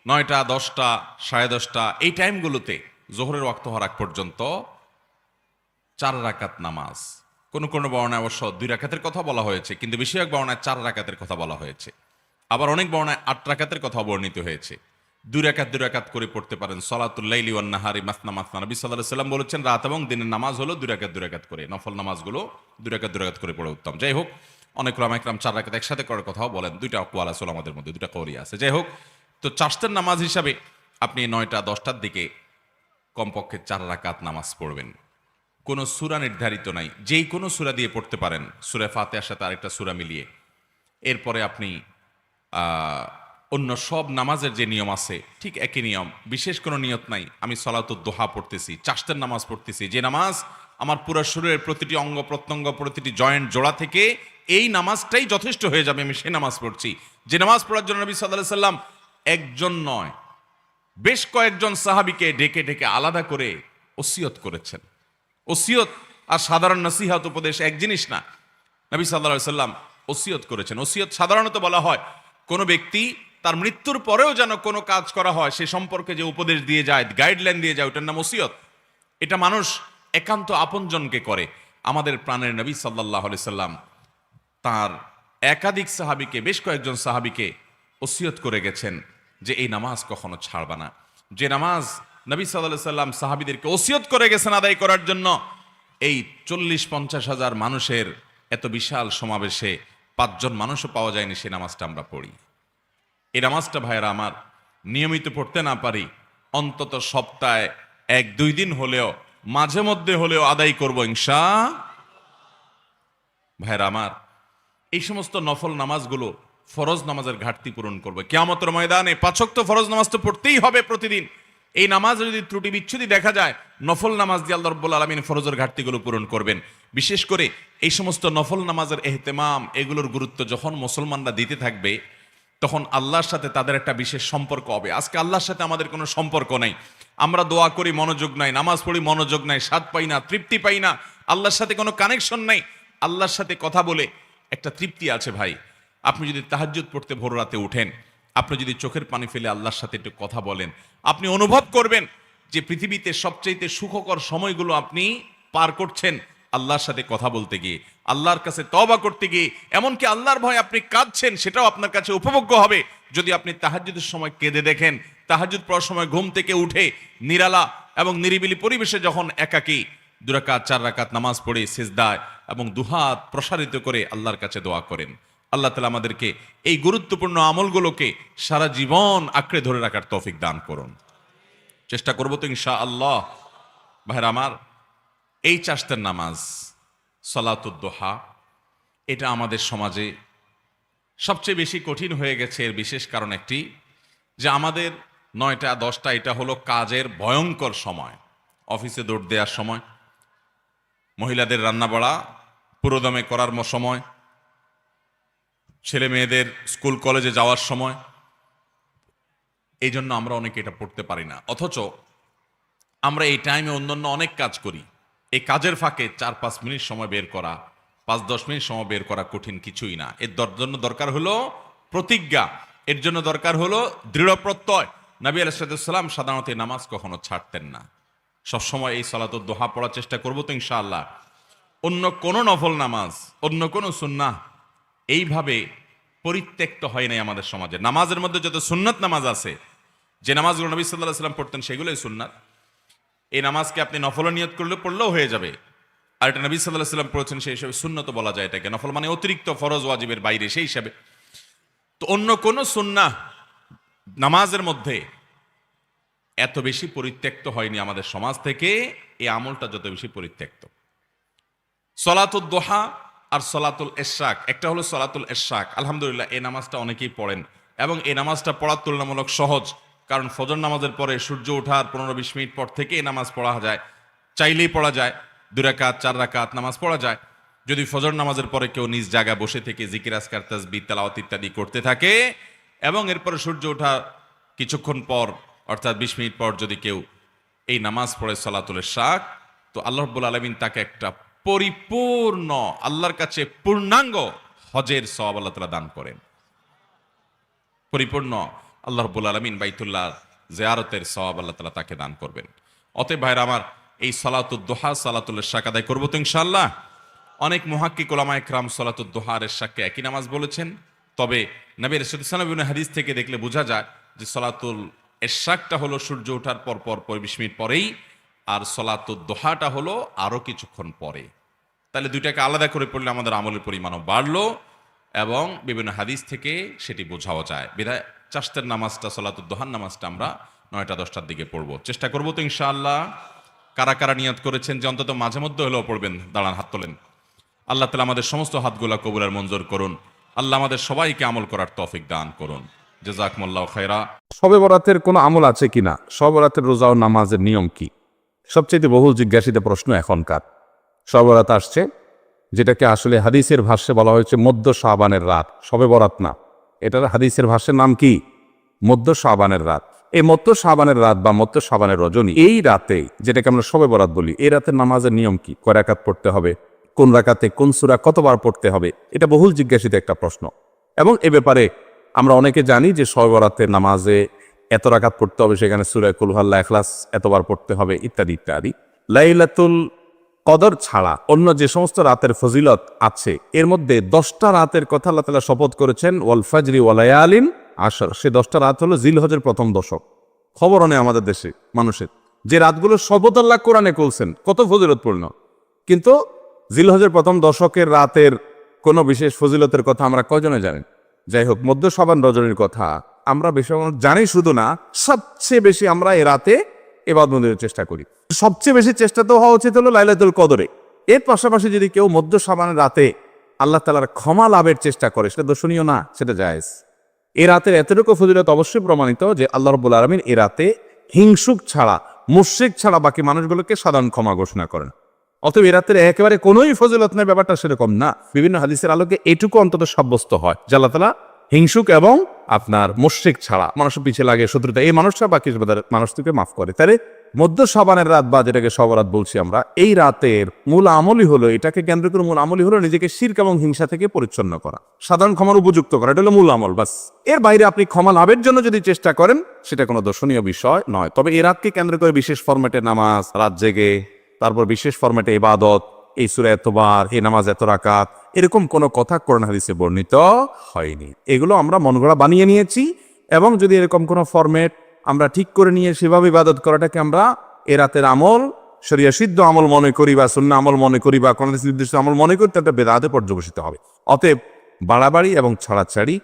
9টা 10টা সাড়ে 10টা এই টাইমগুলোতে জোহরের ওয়াক্ত হওয়ার আগ পর্যন্ত 4 রাকাত নামাজ, কোন কোন বর্ণায় অবশ্য 2 রাকাতের কথা বলা হয়েছে, কিন্তু বেশিরভাগ বর্ণায় 4 রাকাতের কথা বলা হয়েছে। আবার অনেক বর্ণায় 8 রাকাতের কথা বর্ণিত হয়েছে। 2 রাকাত করে পড়তে পারেন। সলাতুল লাইলি ওয়ান নাহারি মাসনা মাসনা, নবী সাল্লাল্লাহু আলাইহি ওয়াসাল্লাম বলেছেন রাত এবং দিনের নামাজ হলো 2 রাকাত করে, নফল নামাজগুলো 2 রাকাত করে পড়ে উত্তম। যাই হোক, অনেক উলামা ইকরাম 4 রাকাত একসাথে করার কথাও বলেন, 2টা আকওয়াল আছে আমাদের মধ্যে, 2টা কওলি আছে। যাই হোক, তো চাশতের নামাজ হিসাবে আপনি 9টা 10টার দিকে কমপক্ষে 4 রাকাত নামাজ পড়বেন। কোনো সূরা নির্ধারিত নাই, যেই কোনো সূরা দিয়ে পড়তে পারেন, সূরা ফাতিহার সাথে আরেকটা সূরা মিলিয়ে। এরপরে আপনি অন্য সব নামাজের যে নিয়ম আছে ঠিক একই নিয়ম, বিশেষ কোনো নিয়ত নাই। আমি সলাতুদ দুহা পড়তেছি, চাশতের নামাজ পড়তেছি, যে নামাজ আমার পুরো শরীরের প্রতিটি অঙ্গ প্রত্যঙ্গ, প্রতিটি জয়েন্ট জোড়া থেকে এই নামাজটাই যথেষ্ট হয়ে যাবে, আমি সেই নামাজ পড়ছি। যে নামাজ পড়ার জন্য নবী সাল্লাল্লাহু আলাইহি ওয়াসাল্লাম একজন নয়, বেশ কয়েকজন সাহাবীকে ডেকে ডেকে আলাদা করে ওসিয়ত করেছেন। ওসিয়ত আর সাধারণ নসিহত উপদেশ এক জিনিস না। নবী সাল্লাল্লাহু আলাইহি ওয়াসাল্লাম ওসিয়ত করেছেন। ওসিয়ত সাধারণত বলা হয় কোনো ব্যক্তি তার মৃত্যুর পরেও যেন কোনো কাজ করা হয় সে সম্পর্কে যে উপদেশ দিয়ে যায়, গাইডলাইন দিয়ে যায়, ওটার নাম ওসিয়ত। এটা মানুষ একান্ত আপনজনকে করে। আমাদের প্রাণের নবী সাল্লাল্লাহু আলাইহি ওয়াসাল্লাম তার একাধিক সাহাবীকে, বেশ কয়েকজন সাহাবীকে ওসিয়ত করে গেছেন যে এই নামাজ কখনো ছাড়বা না। যে নামাজ নবী সাল্লাল্লাহু আলাইহি ওয়াসাল্লাম সাহাবীদেরকে ওসিয়ত করে গেছেন আদায় করার জন্য, এই 40-50 হাজার মানুষের এত বিশাল সমাবেশে 5 জন মানুষও পাওয়া যায়নি সে নামাজটা আমরা পড়ি। এই নামাজটা ভাইয়েরা আমার নিয়মিত পড়তে না পারি, অন্তত সপ্তাহে 1-2 দিন হলেও, মাঝে মধ্যে হলেও আদায় করব ইনশাআল্লাহ। ভাইয়েরা আমার, এই সমস্ত নফল নামাজগুলো ফরজ নামাজের ঘাটতি পূরণ করবে। কিয়ামতের ময়দানে 5 ওয়াক্ত ফরজ নামাজ তো পড়তেই হবে প্রতিদিন। এই নামাজে যদি ত্রুটি বিচ্ছুতি দেখা যায়, নফল নামাজ দিয়ে আল্লাহ রাব্বুল আলামিন ফরজের ঘাটতিগুলো পূরণ করবেন। বিশেষ করে এই সমস্ত নফল নামাজের এহতেমাম, এগুলোর গুরুত্ব যখন মুসলমানরা দিতে থাকবে, তখন আল্লাহর সাথে তাদের একটা বিশেষ সম্পর্ক হবে। আজকে আল্লাহর সাথে আমাদের কোনো সম্পর্ক নাই, আমরা দোয়া করি মনোযোগ নাই, নামাজ পড়ি মনোযোগ নাই, স্বাদ পাই না, তৃপ্তি পাই না, আল্লাহর সাথে কোনো কানেকশন নাই। আল্লাহর সাথে কথা বলে একটা তৃপ্তি আছে ভাই। আপনি যদি তাহাজ্জুদ পড়তে ভোর রাতে উঠেন, আপনি যদি চোখের পানি ফেলে আল্লাহর সাথে একটু কথা বলেন, আপনি অনুভব করবেন যে পৃথিবীতে সবচাইতে সুখকর সময়গুলো আপনি পার করছেন আল্লাহর সাথে কথা বলতে গিয়ে, আল্লাহর কাছে তওবা করতে গিয়ে। এমনকি আল্লাহর ভয় আপনি কাঁদছেন, সেটাও আপনার কাছে উপভোগ্য হবে যদি আপনি তাহাজ্জুদের সময় কেঁদে দেখেন। তাহাজ্জুদ পড়ার সময় ঘুম থেকে উঠে নিরালা এবং নিরিবিলি পরিবেশে যখন একাকী 2 রাকাত 4 রাকাত নামাজ পড়ে সিজদায় এবং দুহাত প্রসারিত করে আল্লাহর কাছে দোয়া করেন। আল্লাহ তাআলা আমাদেরকে এই গুরুত্বপূর্ণ আমলগুলোকে সারা জীবন আঁকড়ে ধরে রাখার তৌফিক দান করুন। চেষ্টা করব তো ইনশাআল্লাহ। ভাইরা আমার, এই চাশতের নামাজ সলাতুদ দুহা, এটা আমাদের সমাজে সবচেয়ে বেশি কঠিন হয়ে গেছে। এর বিশেষ কারণ একটি, যে আমাদের 9টা 10টা এটা হলো কাজের ভয়ঙ্কর সময়, অফিসে দৌড় দেওয়ার সময়, মহিলাদের রান্না বাড়া পুরোদমে করার সময়, ছেলে মেয়েদের স্কুল কলেজে যাওয়ার সময়। এই জন্য আমরা অনেকে এটা পড়তে পারি না। অথচ আমরা এই টাইমে অন্যান্য অনেক কাজ করি। এই কাজের ফাঁকে 4-5 মিনিট সময় বের করা, 5-10 মিনিট সময় বের করা কঠিন কিছুই না। এর জন্য দরকার হলো প্রতিজ্ঞা, এর জন্য দরকার হলো দৃঢ় প্রত্যয়। নবী আলাইহিস সালাম সাধারণত এই নামাজ কখনো ছাড়তেন না। সবসময় এই সালাতুদ দুহা পড়ার চেষ্টা করবো তো ইনশাআল্লাহ। অন্য কোনো নফল নামাজ, অন্য কোনো সুন্নাহ এইভাবে পরিত্যক্ত হয় নাই আমাদের সমাজে। নামাজের মধ্যে যত সুন্নাত নামাজ আছে, যে নামাজগুলো নবী সাল্লাল্লাহু আলাইহি ওয়াসাল্লাম পড়তেন সেগুলোই সুন্নাত। এই নামাজকে আপনি নফল নিয়ত করলে পড়লেও হয়ে যাবে। আর এটা নবী সাল্লাল্লাহু আলাইহি ওয়াসাল্লাম পড়েছেন, সেই হিসাবে সুন্নত বলা যায় এটাকে। নফল মানে অতিরিক্ত ফরজ ওয়াজিবের বাইরে, সেই হিসাবে। তো অন্য কোন সুন্নাহ নামাজের মধ্যে এত বেশি পরিত্যক্ত হয়নি আমাদের সমাজ থেকে, এই আমলটা যত বেশি পরিত্যক্ত। সলাতুদ দুহা আর সলাতুল ইশরাক, একটা হলো সলাতুল ইশরাক। আলহামদুলিল্লাহ এই নামাজটা অনেকেই পড়েন এবং এই নামাজটা পড়ার তুলনামূলক সহজ, কারণ ফজর নামাজের পরে সূর্য ওঠার 15-20 মিনিট পর থেকে এই নামাজ পড়া যায়, চাইলেই পড়া যায়। 2 রাকাত 4 রাকাত নামাজ পড়া যায় যদি ফজর নামাজের পরে কেউ নিজ জায়গায় বসে থেকে জিকির আজকার তাসবিহ তেলাওয়াত ইত্যাদি করতে থাকে, এবং এরপরে সূর্য ওঠা কিছুক্ষণ পর অর্থাৎ 20 মিনিট পর যদি কেউ এই নামাজ পড়ে সলাতুল ইশরাক, তো আল্লাহ রাব্বুল আলামিন তাকে একটা পরিপূর্ণ, আল্লাহর কাছে পূর্ণাঙ্গ হজের সওয়াব আল্লাহ তাআলা দান করেন। পরিপূর্ণ আল্লাহ রাব্বুল আলামিন বাইতুল্লাহ জিয়ারতের সওয়াব আল্লাহ তাআলা তাকে দান করবেন। অতএব ভাইরা আমার, এই সালাতুদ দুহা সালাতুল ইশরাক আদায় করব তো ইনশাআল্লাহ। অনেক মুহাক্কিক উলামায়ে কেরাম সালাতুদ দুহা আর ইশরাককে একই নামাজ বলেছেন, তবে নবী রাসূলুল্লাহ সাল্লাল্লাহু আলাইহি ওয়াসাল্লাম হাদিস থেকে দেখলে বোঝা যায় যে সালাতুল ইশরাকটা হলো সূর্য ওঠার পর 20 মিনিট পরেই, আর সালাতুদ দুহাটা হলো আরো কিছুক্ষণ পরে। তাহলে দুইটাকে আলাদা করে পড়লে আমাদের আমলের পরিমাণও বাড়লো এবং বিভিন্ন হাদিস থেকে সেটি বোঝাও যায়। বিধায় চাষতের নামাজটা, সালাতুদ দুহার নামাজটা আমরা 9টা-10টার দিকে পড়বো, চেষ্টা করবো তো ইনশাআল্লাহ। কারা কারা নিয়ত করেছেন যে অন্তত মাঝে মধ্যে হলেও পড়বেন, দাঁড়ান, হাত তোলেন। আল্লাহ তাআলা আমাদের সমস্ত হাতগুলা কবুল আর মঞ্জুর করুন। আল্লাহ আমাদের সবাইকে আমল করার তৌফিক দান করুন। জাযাকুমুল্লাহু খায়রা। শবে বরাতের কোনো আমল আছে কিনা, শবে বরাতের রোজা ও নামাজের নিয়ম কি, সবচেয়ে বহুল জিজ্ঞাসিত প্রশ্ন এখনকার। শবে বরাত আসছে, যেটাকে আসলে হাদিসের ভাষ্যে বলা হয়েছে মধ্য শাবানের রাত, শবে বরাত না, এটার হাদিসের ভাষ্যের নাম কি? মধ্য শাবানের রাত। এই মধ্য শাবানের রাত বা মধ্য শাবানের রজনী, এই রাতে যেটাকে আমরা শবে বরাত বলি, এই রাতের নামাজের নিয়ম কি? কয় রাকাত পড়তে হবে, কোন রাকাতে কোন সূরা কতবার পড়তে হবে, এটা বহুল জিজ্ঞাসিত একটা প্রশ্ন। এবং এ ব্যাপারে আমরা অনেকে জানি যে শবে বরাতের নামাজে এত রাকাত পড়তে হবে, সেখানে সূরা কুল হুয়াল্লাহু ইখলাস এতবার পড়তে হবে ইত্যাদি ইত্যাদি। লাইলাতুল কদর ছাড়া অন্য যে সমস্ত রাতের ফজিলত আছে, এর মধ্যে 10টা রাতের কথা আল্লাহ তাআলা শপথ করেছেন, ওয়াল ফাজরি ওয়া লায়ালিন আশর। সে 10টা রাত হলো জিলহজের প্রথম দশক। খবর নেই আমাদের দেশে মানুষের, যে রাতগুলো শপথ আল্লাহ কোরআনে করছেন, কত ফজিলতপূর্ণ, কিন্তু জিলহজের প্রথম দশকের রাতের কোনো বিশেষ ফজিলতের কথা আমরা কয়জনে জানেন? যাই হোক, মধ্য শাবান রজনীর কথা আমরা বেশি জানি শুধু না, সবচেয়ে বেশি আমরা এ রাতে ইবাদতের চেষ্টা করি। সবচেয়ে বেশি চেষ্টা তো হওয়া উচিত হলো লাইলাতুল কদরে। এর পাশাপাশি যদি কেউ মধ্য শাবানের রাতে আল্লাহ তাআলার ক্ষমা লাভের চেষ্টা করে, সেটা দর্শনীয় না, সেটা জায়েজ। এ রাতের এতটুকু ফজিলত অবশ্যই প্রমাণিত যে আল্লাহ রাব্বুল আলামিন এ রাতে হিংসুক ছাড়া, মুশরিক ছাড়া বাকি মানুষগুলোকে সাধারণ ক্ষমা ঘোষণা করেন। অতএব এ রাতের একেবারে কোনোই ফজিলত নেই, ব্যাপারটা সেরকম না। বিভিন্ন হাদিসের আলোকে এটুকু অন্তত সাব্যস্ত হয় যে আল্লাহ তাআলা হিংসুক এবং আপনার মুশরিক ছাড়া, মানুষের পিছিয়ে লাগে শত্রুতা, এই মানুষরা বাকি মানুষকে মাফ করে। তাহলে মধ্য শাবানের রাত বা যেটাকে শবে বরাত বলছি আমরা, এই রাতের মূল আমলই হলো, এটাকে কেন্দ্র করে মূল আমলই হলো নিজেকে শিরক এবং হিংসা থেকে পরিচ্ছন্ন করা, সাধারণ ক্ষমার উপযুক্ত করা। এটা হলো মূল আমল, বাস। এর বাইরে আপনি ক্ষমা লাভের জন্য যদি চেষ্টা করেন, সেটা কোনো দর্শনীয় বিষয় নয়। তবে এই রাতকে কেন্দ্র করে বিশেষ ফরম্যাটে নামাজ, রাত জেগে, তারপর বিশেষ ফরম্যাটে ইবাদত, এই সূরা এতবার, এই নামাজ এত রাকাত, এরকম কোনো কথা কোরআন হাদিসে বর্ণিত হয়নি। এগুলো আমরা মনগড়া বানিয়ে নিয়েছি। এবং যদি এরকম কোনো ফরম্যাট আমরা ঠিক করে নিয়ে সেভাবে ইবাদত করাটাকে আমরা এ রাতের আমল, শরিয়া সিদ্ধ আমল মনে করি বা সুন্নাহ আমল মনে করি বা কোন নির্দিষ্ট আমল মনে করি, তাতে বেদাতে পর্যবসিত হবে। অতএব বাড়াবাড়ি এবং ছাড়াছাড়ি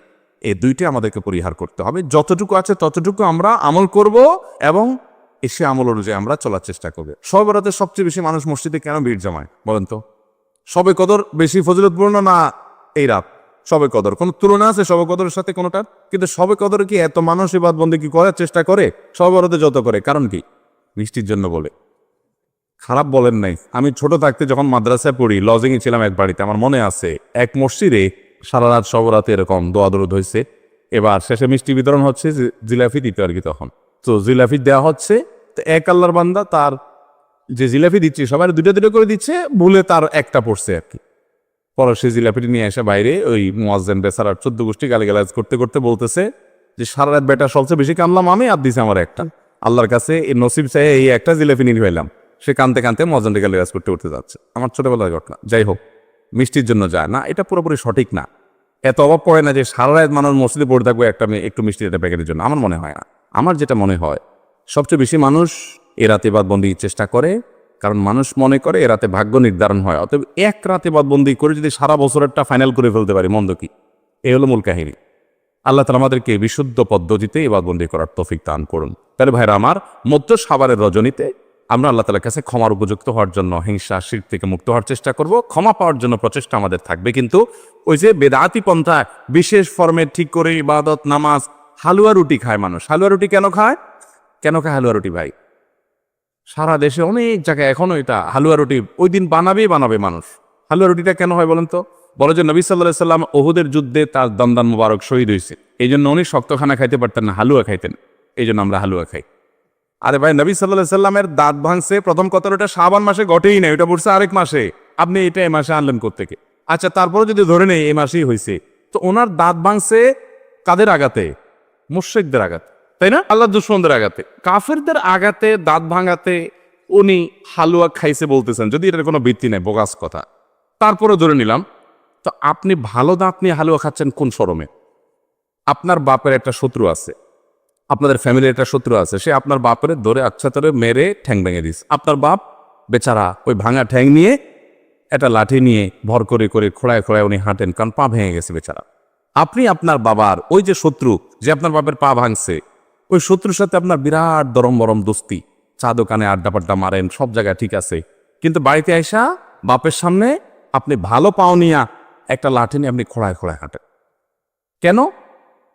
এই দুইটা আমাদেরকে পরিহার করতে হবে। যতটুকু আছে ততটুকু আমরা আমল করব এবং এসে আমল অনুযায়ী আমরা চলার চেষ্টা করব। শবে বরাতে সবচেয়ে বেশি মানুষ মসজিদে কেন ভিড় জমায় বলেন তো? শবে কদর বেশি ফজিলতপূর্ণ না এই রাত? শবে কদর কোনো তুলনা আছে শবে কদরের সাথে কোনোটার? কিন্তু শবে কদরে কি এত মানুষ ইবাদত বন্দেগী করার চেষ্টা করে শবে বরাতে যত করে? কারণ কি? বৃষ্টির জন্য বলে। খারাপ বলেন নাই। আমি ছোট থাকতে যখন মাদ্রাসায় পড়ি, লজিংয়ে ছিলাম এক বাড়িতে, আমার মনে আছে এক মসজিদে সারা রাত শবে বরাতে এরকম দোয়া দরুদ হয়েছে। এবার শেষে মিষ্টি বিতরণ হচ্ছে, জিলাপি দিতে আর কি, তখন তো জিলাপি দেওয়া হচ্ছে। তো এক আল্লাহর বান্দা তার যে জিলাপি দিচ্ছে সবাই 2টা করে দিচ্ছে, ভুলে তার একটা পড়ছে আর কি। পরে সে জিলাপিটি নিয়ে এসে বাইরে ওই মুয়াজ্জিন বেচারার 14 গোষ্ঠী গালিগালাজ করতে করতে বলতেছে যে সারা রাত বেটা সবচেয়ে বেশি কামলাম আমি, আর দিছে আমার একটা। আল্লাহর কাছে এই নসিব চাই এই একটা জিলাপি নিয়ে ফেলাম। সে কানতে কানতে মুয়াজ্জিনকে গালিগালাজ করতে করতে যাচ্ছে। আমার ছোটবেলার ঘটনা। যাই হোক, মিষ্টির জন্য যায় না, এটা পুরোপুরি সঠিক না। এত অভাব পড়ে না যে সারা রাত মানুষ মসজিদে পড়ে থাকবে একটু মিষ্টি একটা প্যাকেটের জন্য। আমার মনে হয় না। আমার যেটা মনে হয়, সবচেয়ে বেশি মানুষ এ রাতে বাদবন্দির চেষ্টা করে, কারণ মানুষ মনে করে এ রাতে ভাগ্য নির্ধারণ হয়। অতএব এক রাতে বাদবন্দি করে যদি সারা বছরেরটা ফাইনাল করে ফেলতে পারি, মন্দ কি? এই হলো মূল কাহিনী। আল্লাহ তাআলা আমাদেরকে বিশুদ্ধ পদ্ধতিতে ইবাদতবন্দি করার তৌফিক দান করুন। তাহলে ভাইরা আমার, মধ্য শাবানের রজনীতে আমরা আল্লাহ তাআলার কাছে ক্ষমার উপযুক্ত হওয়ার জন্য, হিংসা শিরক থেকে মুক্ত হওয়ার চেষ্টা করব। ক্ষমা পাওয়ার জন্য প্রচেষ্টা আমাদের থাকবে, কিন্তু ওই যে বেদাতি পন্থা, বিশেষ ফরমে ঠিক করে ইবাদত, নামাজ, হালুয়া রুটি খায় মানুষ। হালুয়া রুটি কেন খায়? কেন খায় হালুয়া রুটি ভাই? সারা দেশে অনেক জায়গায় এখনো এটা হালুয়া রুটি ওই দিন বানাবে মানুষ। হালুয়া রুটিটা কেন হয় বলেন তো? বলে যে নবী সাল্লাল্লাহু আলাইহি সাল্লাম ওহুদের যুদ্ধে তার দমদান মুবারক শহীদ হয়েছে, এই জন্য উনি শক্ত খানা খাইতে পারতেন না, হালুয়া খাইতেন, এই জন্য আমরা হালুয়া খাই। আরে ভাই, নবী সাল্লাল্লাহু আলাইহি সাল্লামের দাঁত ভাঙছে প্রথম কথা, ওটা শাবান মাসে ঘটেই না, ওটা পড়ছে আরেক মাসে। আপনি এটা এই মাসে আনলেন কোত্থেকে? আচ্ছা, তারপরে যদি ধরে নেই এই মাসেই হয়েছে, তো ওনার দাঁত ভাঙছে কাদের আঘাতে? মুশরিকদের আঘাতে, তাই না? আল্লাহ দুশমনদের আঘাতে, কাফেরদের আঘাতে, দাঁত ভাঙাতে উনি হালুয়া খাইছে বলতেছেন, যদি এটার কোনো ভিত্তি নেই, বোগাস কথা। তারপরে ধরে নিলাম, তো আপনি ভালো দাঁত নিয়ে হালুয়া খাচ্ছেন কোন শরমে? আপনার বাপের একটা শত্রু আছে, আপনাদের ফ্যামিলির একটা শত্রু আছে, সে আপনার বাপের ধরে আচ্ছা ধরে মেরে ঠ্যাং ভেঙে দিস। আপনার বাপ বেচারা ওই ভাঙা ঠ্যাং নিয়ে একটা লাঠি নিয়ে ভর করে করে খোড়ায় খোড়ায় উনি হাঁটেন, কারণ পা ভেঙে গেছে বেচারা। আপনি আপনার বাবার ওই যে শত্রু, যে আপনার বাপের পা ভাঙছে, ওই শত্রুর সাথে আপনার বিরাট দরম বরম দোস্তি, চা দোকানে আড্ডা পাড্ডা মারেন, সব জায়গায় ঠিক আছে, কিন্তু বাড়িতে আইসা বাপের সামনে আপনি ভালো পাও নিয়া একটা লাঠি নিয়ে আপনি খোড়ায় খোড়ায় হাঁটেন। কেন?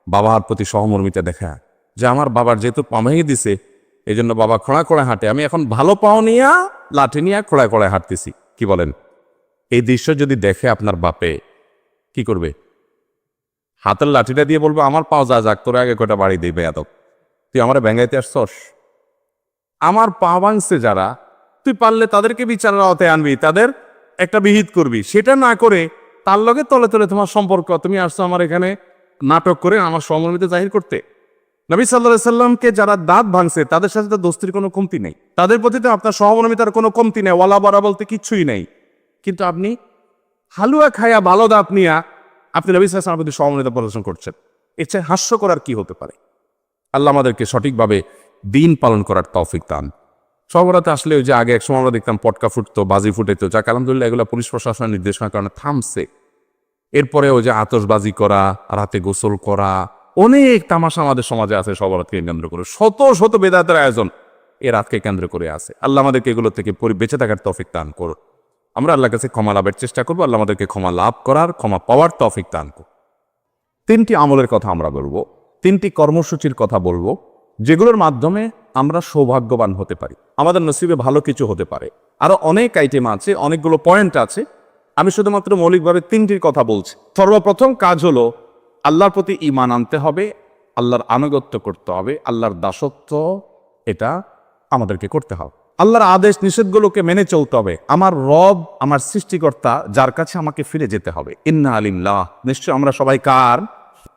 বাবার প্রতি সহমর্মিতা দেখা, যে আমার বাবার যেহেতু পা ভেঙে দিছে, এই জন্য বাবা খোড়া খোড়ায় হাঁটে, আমি এখন ভালো পাও নিয়া লাঠি নিয়ে খোড়ায় খোড়ায় হাঁটতেছি। কি বলেন? এই দৃশ্য যদি দেখে আপনার বাপে কি করবে? হাতের লাঠিটা দিয়ে বলবো, আমার পাও যা যাক, তোর আগে কয়টা বাড়ি দিবে এত, তুই আমার ব্যাঙ্গাইতে আসছস? আমার পা ভাঙছে যারা, তুই পারলে তাদেরকে বিচারের আওতায় আনবি, তাদের একটা বিহিত করবি। সেটা না করে তার লগে তলে তলে তোমার সম্পর্ক, তুমি আসছো আমার এখানে নাটক করে আমার সহমর্মিতা জাহির করতে। নবী সাল্লাল্লাহু আলাইহি সাল্লামকে যারা দাঁত ভাঙছে তাদের সাথে তো দোস্তির কোনো কমতি নেই, তাদের প্রতি তো আপনার সহমর্মিতার কোনো কমতি নেই, ওয়ালা বারা বলতে কিচ্ছুই নেই। কিন্তু আপনি হালুয়া খায়া ভালো দাঁত নিয়া আপনি নবী সাল্লাল্লাহু আলাইহি সাল্লামের প্রতি সহমর্মিতা প্রদর্শন করছেন। এর চেয়ে হাস্যকর আর কি হতে পারে? আল্লাহ আমাদেরকে সঠিকভাবে দিন পালন করার তৌফিক দান। সবরাতে আসলে ওই যে আগে এক সময় আমরা দেখতাম পটকা ফুটতো, বাজি ফুটাইতো, যাক আলহামদুলিল্লাহ এগুলো পুলিশ প্রশাসনের নির্দেশনার কারণে থামছে। এরপরে ওই যে আতশবাজি করা, রাতে গোসল করা, অনেক তামাশা আমাদের সমাজে আছে সবরাতকে কেন্দ্র করে, শত শত বেদাতের আয়োজন এ রাতকে কেন্দ্র করে আছে। আল্লাহ আমাদেরকে এগুলো থেকে বেঁচে থাকার তৌফিক দান করুন। আমরা আল্লাহর কাছে ক্ষমা লাভের চেষ্টা করবো, আল্লাহ আমাদেরকে ক্ষমা লাভ করার, ক্ষমা পাওয়ার তৌফিক দান করুন। 3টি আমলের কথা আমরা বলবো, 3টি কর্মসূচির কথা বলবো, যেগুলোর মাধ্যমে আমরা সৌভাগ্যবান হতে পারি, আমাদের নসিবে ভালো কিছু হতে পারে। আরো অনেক আইটেম আছে, অনেকগুলো পয়েন্ট আছে, আমি শুধুমাত্র মৌলিকভাবে 3টির কথা বলছি। সর্বপ্রথম কাজ হলো আল্লাহর প্রতি ঈমান আনতে হবে, আল্লাহর আনুগত্য করতে হবে, আল্লাহর দাসত্ব এটা আমাদেরকে করতে হবে, আল্লাহর আদেশ নিষেধগুলোকে মেনে চলতে হবে। আমার রব, আমার সৃষ্টিকর্তা, যার কাছে আমাকে ফিরে যেতে হবে। ইন্না লিল্লাহ, নিশ্চয় আমরা সবাই কার?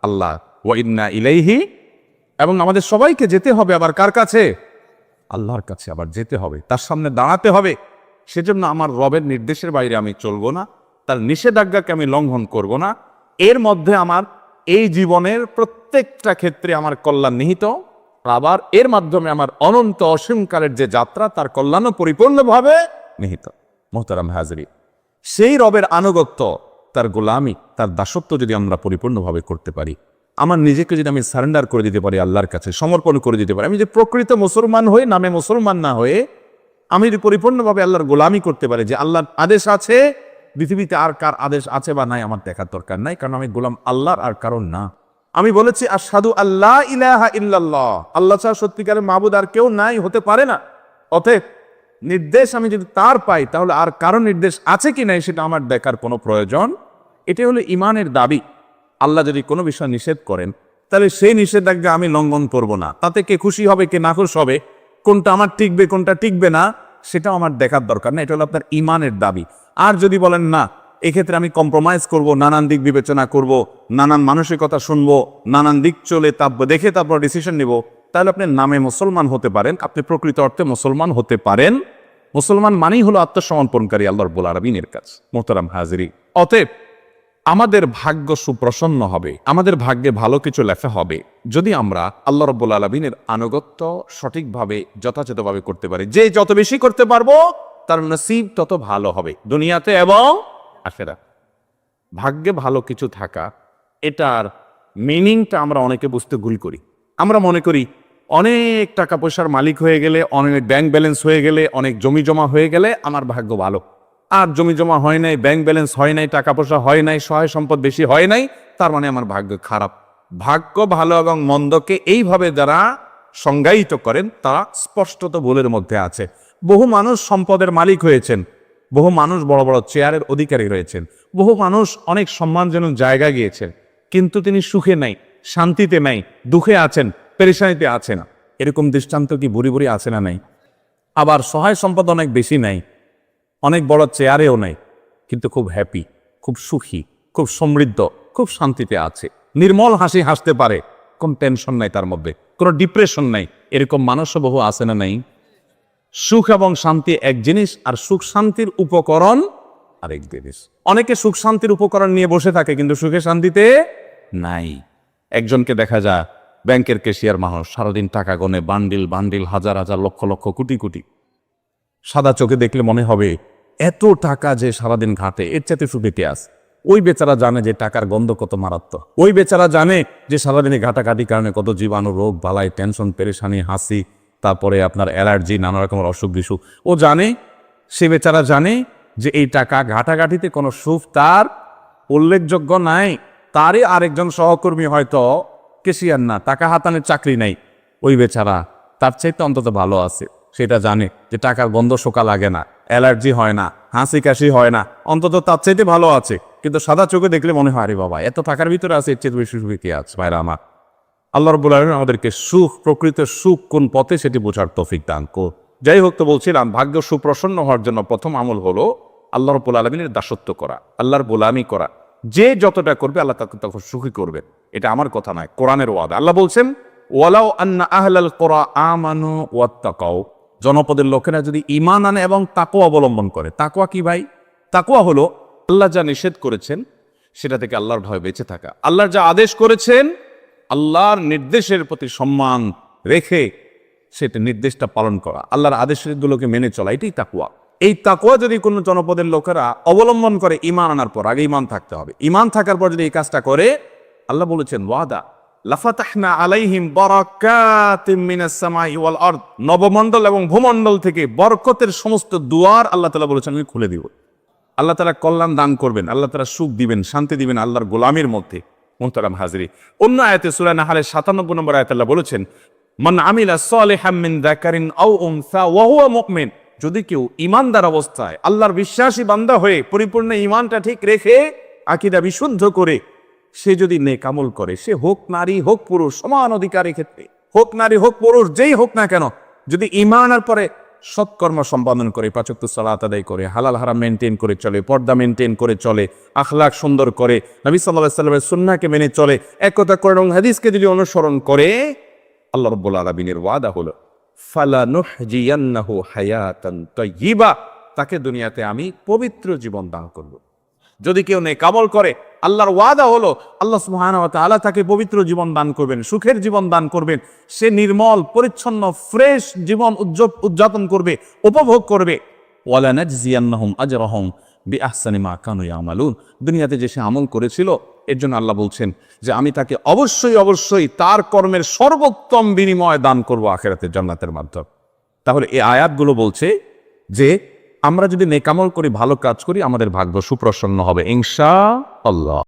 আল্লাহ। ওয়া ইন্না ইলাইহি, এবং আমাদের সবাইকে যেতে হবে আবার কার কাছে? আল্লাহর কাছে আবার যেতে হবে, তার সামনে দাঁড়াতে হবে। সেজন্য আমার রবের নির্দেশের বাইরে আমি চলবো না, তার নিষেধাজ্ঞাকে আমি লঙ্ঘন করব না। এর মধ্যে আমার এই জীবনের প্রত্যেকটা ক্ষেত্রে আমার কল্যাণ নিহিত, আবার এর মাধ্যমে আমার অনন্ত অসীমকালের যে যাত্রা, তার কল্যাণও পরিপূর্ণভাবে নিহিত। মোহতারাম হাজরি, সেই রবের আনুগত্য, তার গোলামি, তার দাসত্ব যদি আমরা পরিপূর্ণভাবে করতে পারি, আমার নিজেকে যদি আমি সারেন্ডার করে দিতে পারি, আল্লাহর কাছে সমর্পণ করে দিতে পারি, আমি যে প্রকৃত মুসলমান হয়ে নামে মুসলমান না হয়ে আমি যদি পরিপূর্ণভাবে আল্লাহর গোলামি করতে পারি, যে আল্লাহর আদেশ আছে, পৃথিবীতে আর কার আদেশ আছে বা নাই আমার দেখার দরকার নাই, কারণ আমি গোলাম আল্লাহর আর কারণ না। আমি বলেছি আশহাদু আল্লা ইলাহা ইল্লাল্লাহ, আল্লাহ ছাড়া সত্যিকারের মাবুদ আর কেউ নাই, হতে পারে না। অতএব নির্দেশ আমি যদি তার পাই, তাহলে আর কারণ নির্দেশ আছে কি নাই সেটা আমার দেখার কোনো প্রয়োজন। এটাই হলো ইমানের দাবি। আল্লাহ যদি কোনো বিষয় নিষেধ করেন, তাহলে সেই নিষেধাজ্ঞা আমি লঙ্ঘন করব না। তাতে কে খুশি হবে কে নাখুশ হবে, কোনটা আমার টিকবে কোনটা টিকবে না, সেটাও আমার দেখার দরকার না। এটা হলো আপনার ইমানের দাবি। আর যদি বলেন না, এক্ষেত্রে আমি কম্প্রোমাইজ করব, নানান দিক বিবেচনা করব, নানান মানসিকতা শুনবো, নানান দিক চলে দেখে তারপর ডিসিশন নিব, তাহলে আপনি নামে মুসলমান হতে পারেন, আপনি প্রকৃত অর্থে মুসলমান হতে পারেন। মুসলমান মানেই হলো আত্মসমর্পণকারী আল্লাহ রাব্বুল আলামিনের কাছে। মোহতারাম হাজিরি, অতএব আমাদের ভাগ্য সুপ্রসন্ন হবে, আমাদের ভাগ্যে ভালো কিছু লেখা হবে যদি আমরা আল্লাহ রাব্বুল আলামিনের আনুগত্য সঠিকভাবে যথাযথভাবে করতে পারি। যে যত বেশি করতে পারবো তার নসিব তত ভালো হবে দুনিয়াতে এবং আখিরাত। ভাগ্যে ভালো কিছু থাকা, এটার মিনিংটা আমরা অনেকে বুঝতে ভুল করি। আমরা মনে করি অনেক টাকা পয়সার মালিক হয়ে গেলে, অনেক ব্যাংক ব্যালেন্স হয়ে গেলে, অনেক জমি জমা হয়ে গেলে আমার ভাগ্য ভালো। আর জমি জমা হয় নাই, ব্যাংক ব্যালেন্স হয় নাই, টাকা পয়সা হয় নাই, সহায় সম্পদ বেশি হয় নাই, তার মানে আমার ভাগ্য খারাপ। ভাগ্য ভালো এবং মন্দকে এইভাবে যারা সংজ্ঞায়িত করেন তারা স্পষ্টত ভুলের মধ্যে আছে। বহু মানুষ সম্পদের মালিক হয়েছেন, বহু মানুষ বড় বড় চেয়ারের অধিকারী রয়েছেন, বহু মানুষ অনেক সম্মানজনক জায়গায় গিয়েছেন, কিন্তু তিনি সুখে নাই, শান্তিতে নাই, দুঃখে আছেন, পেরেশানিতে আছে না। এরকম দৃষ্টান্ত কি বুড়ি বুড়ি আছে না নাই? আবার সহায় সম্পদ অনেক বেশি নাই, অনেক বড় চেয়ারেও নাই, কিন্তু খুব হ্যাপি, খুব সুখী, খুব সমৃদ্ধ, খুব শান্তিতে আছে, নির্মল হাসি হাসতে পারে, কোন টেনশন নাই তার মধ্যে, কোনো ডিপ্রেশন নাই। এরকম মানুষও বহু আছে না নাই? সুখ এবং শান্তি এক জিনিস, আর সুখ শান্তির উপকরণ আরেক জিনিস। অনেকে সুখ শান্তির উপকরণ নিয়ে বসে থাকে কিন্তু সুখে শান্তিতে নাই। একজনকে দেখা যায় ব্যাংকের ক্যাশিয়ার মানুষ, সারাদিন টাকা গনে, বান্ডিল বান্ডিল, হাজার হাজার, লক্ষ লক্ষ, কোটি কোটি। সাদা চোখে দেখলে মনে হবে এত টাকা যে সারাদিন ঘাটে, এর চাইতে সুখে কে আছে? ওই বেচারা জানে যে টাকার গন্ধ কত মারাত্মক। ওই বেচারা জানে যে সারাদিনে ঘাটাঘাটির কারণে কত জীবাণু, রোগ বালাই, টেনশন, পেরেশানি, হাসি, তারপরে আপনার অ্যালার্জি, নানা রকমের অসুখ বিসুখ। ও জানে, সে বেচারা জানে যে এই টাকা ঘাটাঘাটিতে কোনো সুখ তার উল্লেখযোগ্য নাই। তারই আরেকজন সহকর্মী হয়তো কেশিয়ার না, টাকা হাতানের চাকরি নাই, ওই বেচারা তার চাইতে অন্তত ভালো আছে। সেটা জানে যে টাকার গন্ধ শোকা লাগে না, অ্যালার্জি হয় না, হাসি কাশি হয় না, অন্তত তার চাইতে ভালো আছে। কিন্তু সাদা চোখে দেখলে মনে হয় আরে বাবা, এত টাকার ভিতরে আছে, এর চেয়ে বেশি সুখী কে আছে? ভাইরা আমার, আল্লাহ রাব্বুল আলামিন আমাদেরকে সুখ, প্রকৃত সুখ কোন পথে সেটি বোঝার তৌফিক দান করুন। যাই হোক, তো বলছিলাম ভাগ্য সুপ্রসন্ন হওয়ার জন্য প্রথম আমল হলো আল্লাহ রাব্বুল আলামিনের দাসত্ব করা, আল্লাহর গোলামি করা। যে যতটা করবে আল্লাহ তাকে তখন সুখী করবেন। এটা আমার কথা নয়, কোরআনের ওয়াদা। আল্লাহ বলছেন ওয়ালাউ আন্না আহলাল কুরা আমানু ওয়াত্তাকাউ, জনপদের লোকেরা যদি ঈমান আনে এবং তাকওয়া অবলম্বন করে। তাকওয়া কি ভাই? তাকওয়া হলো আল্লাহ যা নিষেধ করেছেন সেটা থেকে আল্লাহর ভয় বেঁচে থাকা, আল্লাহর যা আদেশ করেছেন আল্লাহর নির্দেশের প্রতি সম্মান রেখে সেটা নির্দেশটা পালন করা, আল্লাহর আদেশগুলোকে মেনে চলা, এটাই তাকওয়া। এই তাকওয়া যদি কোনো জনপদের লোকেরা অবলম্বন করে ঈমান আনার পর, আগে ঈমান থাকতে হবে, ঈমান থাকার পর যদি এই কাজটা করে, আল্লাহ বলেছেন ওয়াদা লাফাতাহনা আলাইহিম বারাকাতিম মিনাস সামাই ওয়াল আরদ, নবমণ্ডল এবং ভূমণ্ডল থেকে বরকতের সমস্ত দুয়ার আল্লাহ তাআলা বলেছেন আমি খুলে দিব। আল্লাহ তাআলা কল্যাণ দান করবেন, আল্লাহ তাআলা সুখ দিবেন, শান্তি দিবেন আল্লাহর গোলামির মধ্যে। মুহতারাম হাজরি, অন্য আয়াতে সূরা নাহলের 97 নম্বর আয়াতে আল্লাহ বলেছেন মান আমিলা সালিহাম মিন যাকারিন আও উনসা ওয়া হুয়া মুমিন, যদি কেউ ঈমানদার অবস্থায় আল্লাহর বিশ্বাসী বান্দা হয়ে পরিপূর্ণ ঈমানটা ঠিক রেখে আকীদা বিশুদ্ধ করে সে যদি নেক আমল করে, সে হোক নারী হোক পুরুষ, সমান অধিকারের ক্ষেত্রে, হোক নারী হোক পুরুষ, যেই হোক না কেন, যদি ঈমানের পরে সৎকর্ম সম্পাদন করে, 5 ওয়াক্ত সালাত আদায় করে, হালাল হারাম মেনটেন করে চলে, পর্দা মেনটেন করে চলে, আখলাক সুন্দর করে, নবী সাল্লাল্লাহু আলাইহি ওয়াসাল্লামের সুন্নাহকে মেনে চলে, একতা করে এবং হাদিসকে যদি অনুসরণ করে, আল্লাহ রাব্বুল আলামিনের ওয়াদা হলো ফালানুহজিয়ান্নাহু হায়াতান তাইয়্যিবা, তাকে দুনিয়াতে আমি পবিত্র জীবন দান করব। যদি কেউ নেক আমল করে, আল্লাহর ওয়াদা হলো আল্লাহ সুবহানাহু ওয়া তাআলা তাকে পবিত্র জীবন দান করবেন, সুখের জীবন দান করবেন। সে নির্মল, পরিচ্ছন্ন, ফ্রেশ জীবন উদযাপন করবে, উপভোগ করবে। ওয়ালা নাজজিয়ান্নাহুম আজরাহুম বিআহসানি মা কানু ইয়ামালুন, দুনিয়াতে যে সে আমল করেছিল এর জন্য আল্লাহ বলছেন যে আমি তাকে অবশ্যই অবশ্যই তার কর্মের সর্বোত্তম বিনিময় দান করব আখিরাতের জান্নাতের মাধ্যমে। তাহলে এই আয়াতগুলো বলছে যে আমরা যদি নেক আমল করি, ভালো কাজ করি, আমাদের ভাগ্য সুপ্রসন্ন হবে ইনশাআল্লাহ।